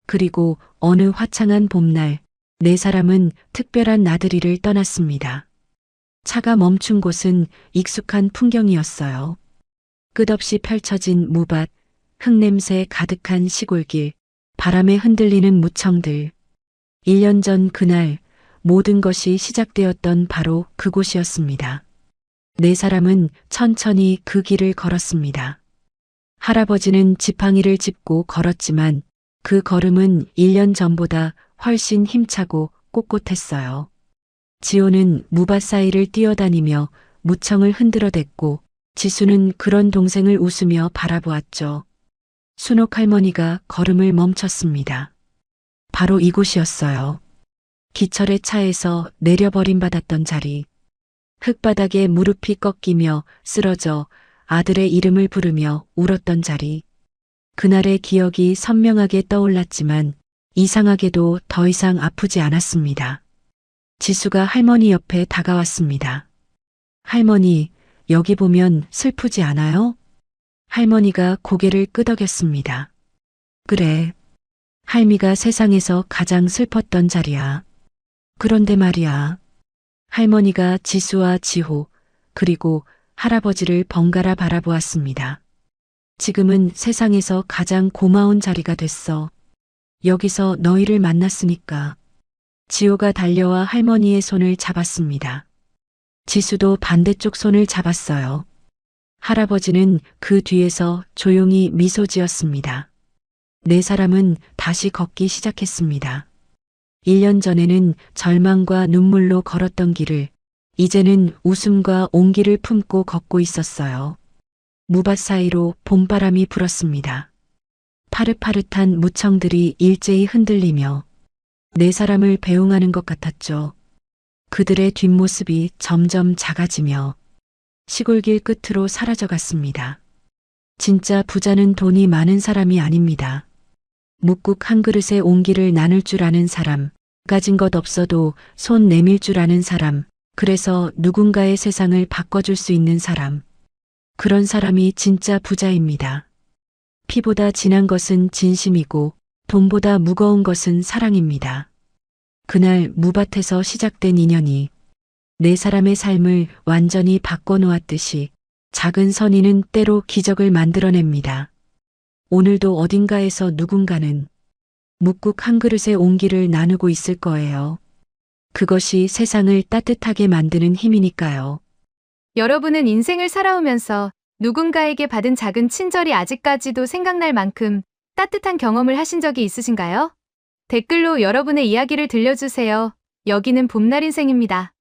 Speaker 2: 그리고 어느 화창한 봄날, 네 사람은 특별한 나들이를 떠났습니다. 차가 멈춘 곳은 익숙한 풍경이었어요. 끝없이 펼쳐진 무밭, 흙냄새 가득한 시골길, 바람에 흔들리는 무청들. 1년 전 그날 모든 것이 시작되었던 바로 그곳이었습니다. 네 사람은 천천히 그 길을 걸었습니다. 할아버지는 지팡이를 짚고 걸었지만 그 걸음은 1년 전보다 훨씬 힘차고 꼿꼿했어요. 지호는 무밭 사이를 뛰어다니며 무청을 흔들어댔고 지수는 그런 동생을 웃으며 바라보았죠. 순옥 할머니가 걸음을 멈췄습니다. 바로 이곳이었어요. 기철의 차에서 내려버림받았던 자리. 흙바닥에 무릎이 꺾이며 쓰러져 아들의 이름을 부르며 울었던 자리. 그날의 기억이 선명하게 떠올랐지만 이상하게도 더 이상 아프지 않았습니다. 지수가 할머니 옆에 다가왔습니다. 할머니, 여기 보면 슬프지 않아요? 할머니가 고개를 끄덕였습니다. 그래. 할미가 세상에서 가장 슬펐던 자리야. 그런데 말이야. 할머니가 지수와 지호, 그리고 할아버지를 번갈아 바라보았습니다. 지금은 세상에서 가장 고마운 자리가 됐어. 여기서 너희를 만났으니까. 지호가 달려와 할머니의 손을 잡았습니다. 지수도 반대쪽 손을 잡았어요. 할아버지는 그 뒤에서 조용히 미소 지었습니다. 네 사람은 다시 걷기 시작했습니다. 1년 전에는 절망과 눈물로 걸었던 길을 이제는 웃음과 온기를 품고 걷고 있었어요. 무밭 사이로 봄바람이 불었습니다. 파릇파릇한 무청들이 일제히 흔들리며 네 사람을 배웅하는 것 같았죠. 그들의 뒷모습이 점점 작아지며 시골길 끝으로 사라져갔습니다. 진짜 부자는 돈이 많은 사람이 아닙니다. 묵국 한 그릇에 온기를 나눌 줄 아는 사람, 가진 것 없어도 손 내밀 줄 아는 사람, 그래서 누군가의 세상을 바꿔줄 수 있는 사람. 그런 사람이 진짜 부자입니다. 피보다 진한 것은 진심이고 돈보다 무거운 것은 사랑입니다. 그날 무밭에서 시작된 인연이 네 사람의 삶을 완전히 바꿔놓았듯이 작은 선의는 때로 기적을 만들어냅니다. 오늘도 어딘가에서 누군가는 묵국 한 그릇의 온기를 나누고 있을 거예요. 그것이 세상을 따뜻하게 만드는 힘이니까요.
Speaker 4: 여러분은 인생을 살아오면서 누군가에게 받은 작은 친절이 아직까지도 생각날 만큼 따뜻한 경험을 하신 적이 있으신가요? 댓글로 여러분의 이야기를 들려주세요. 여기는 봄날 인생입니다.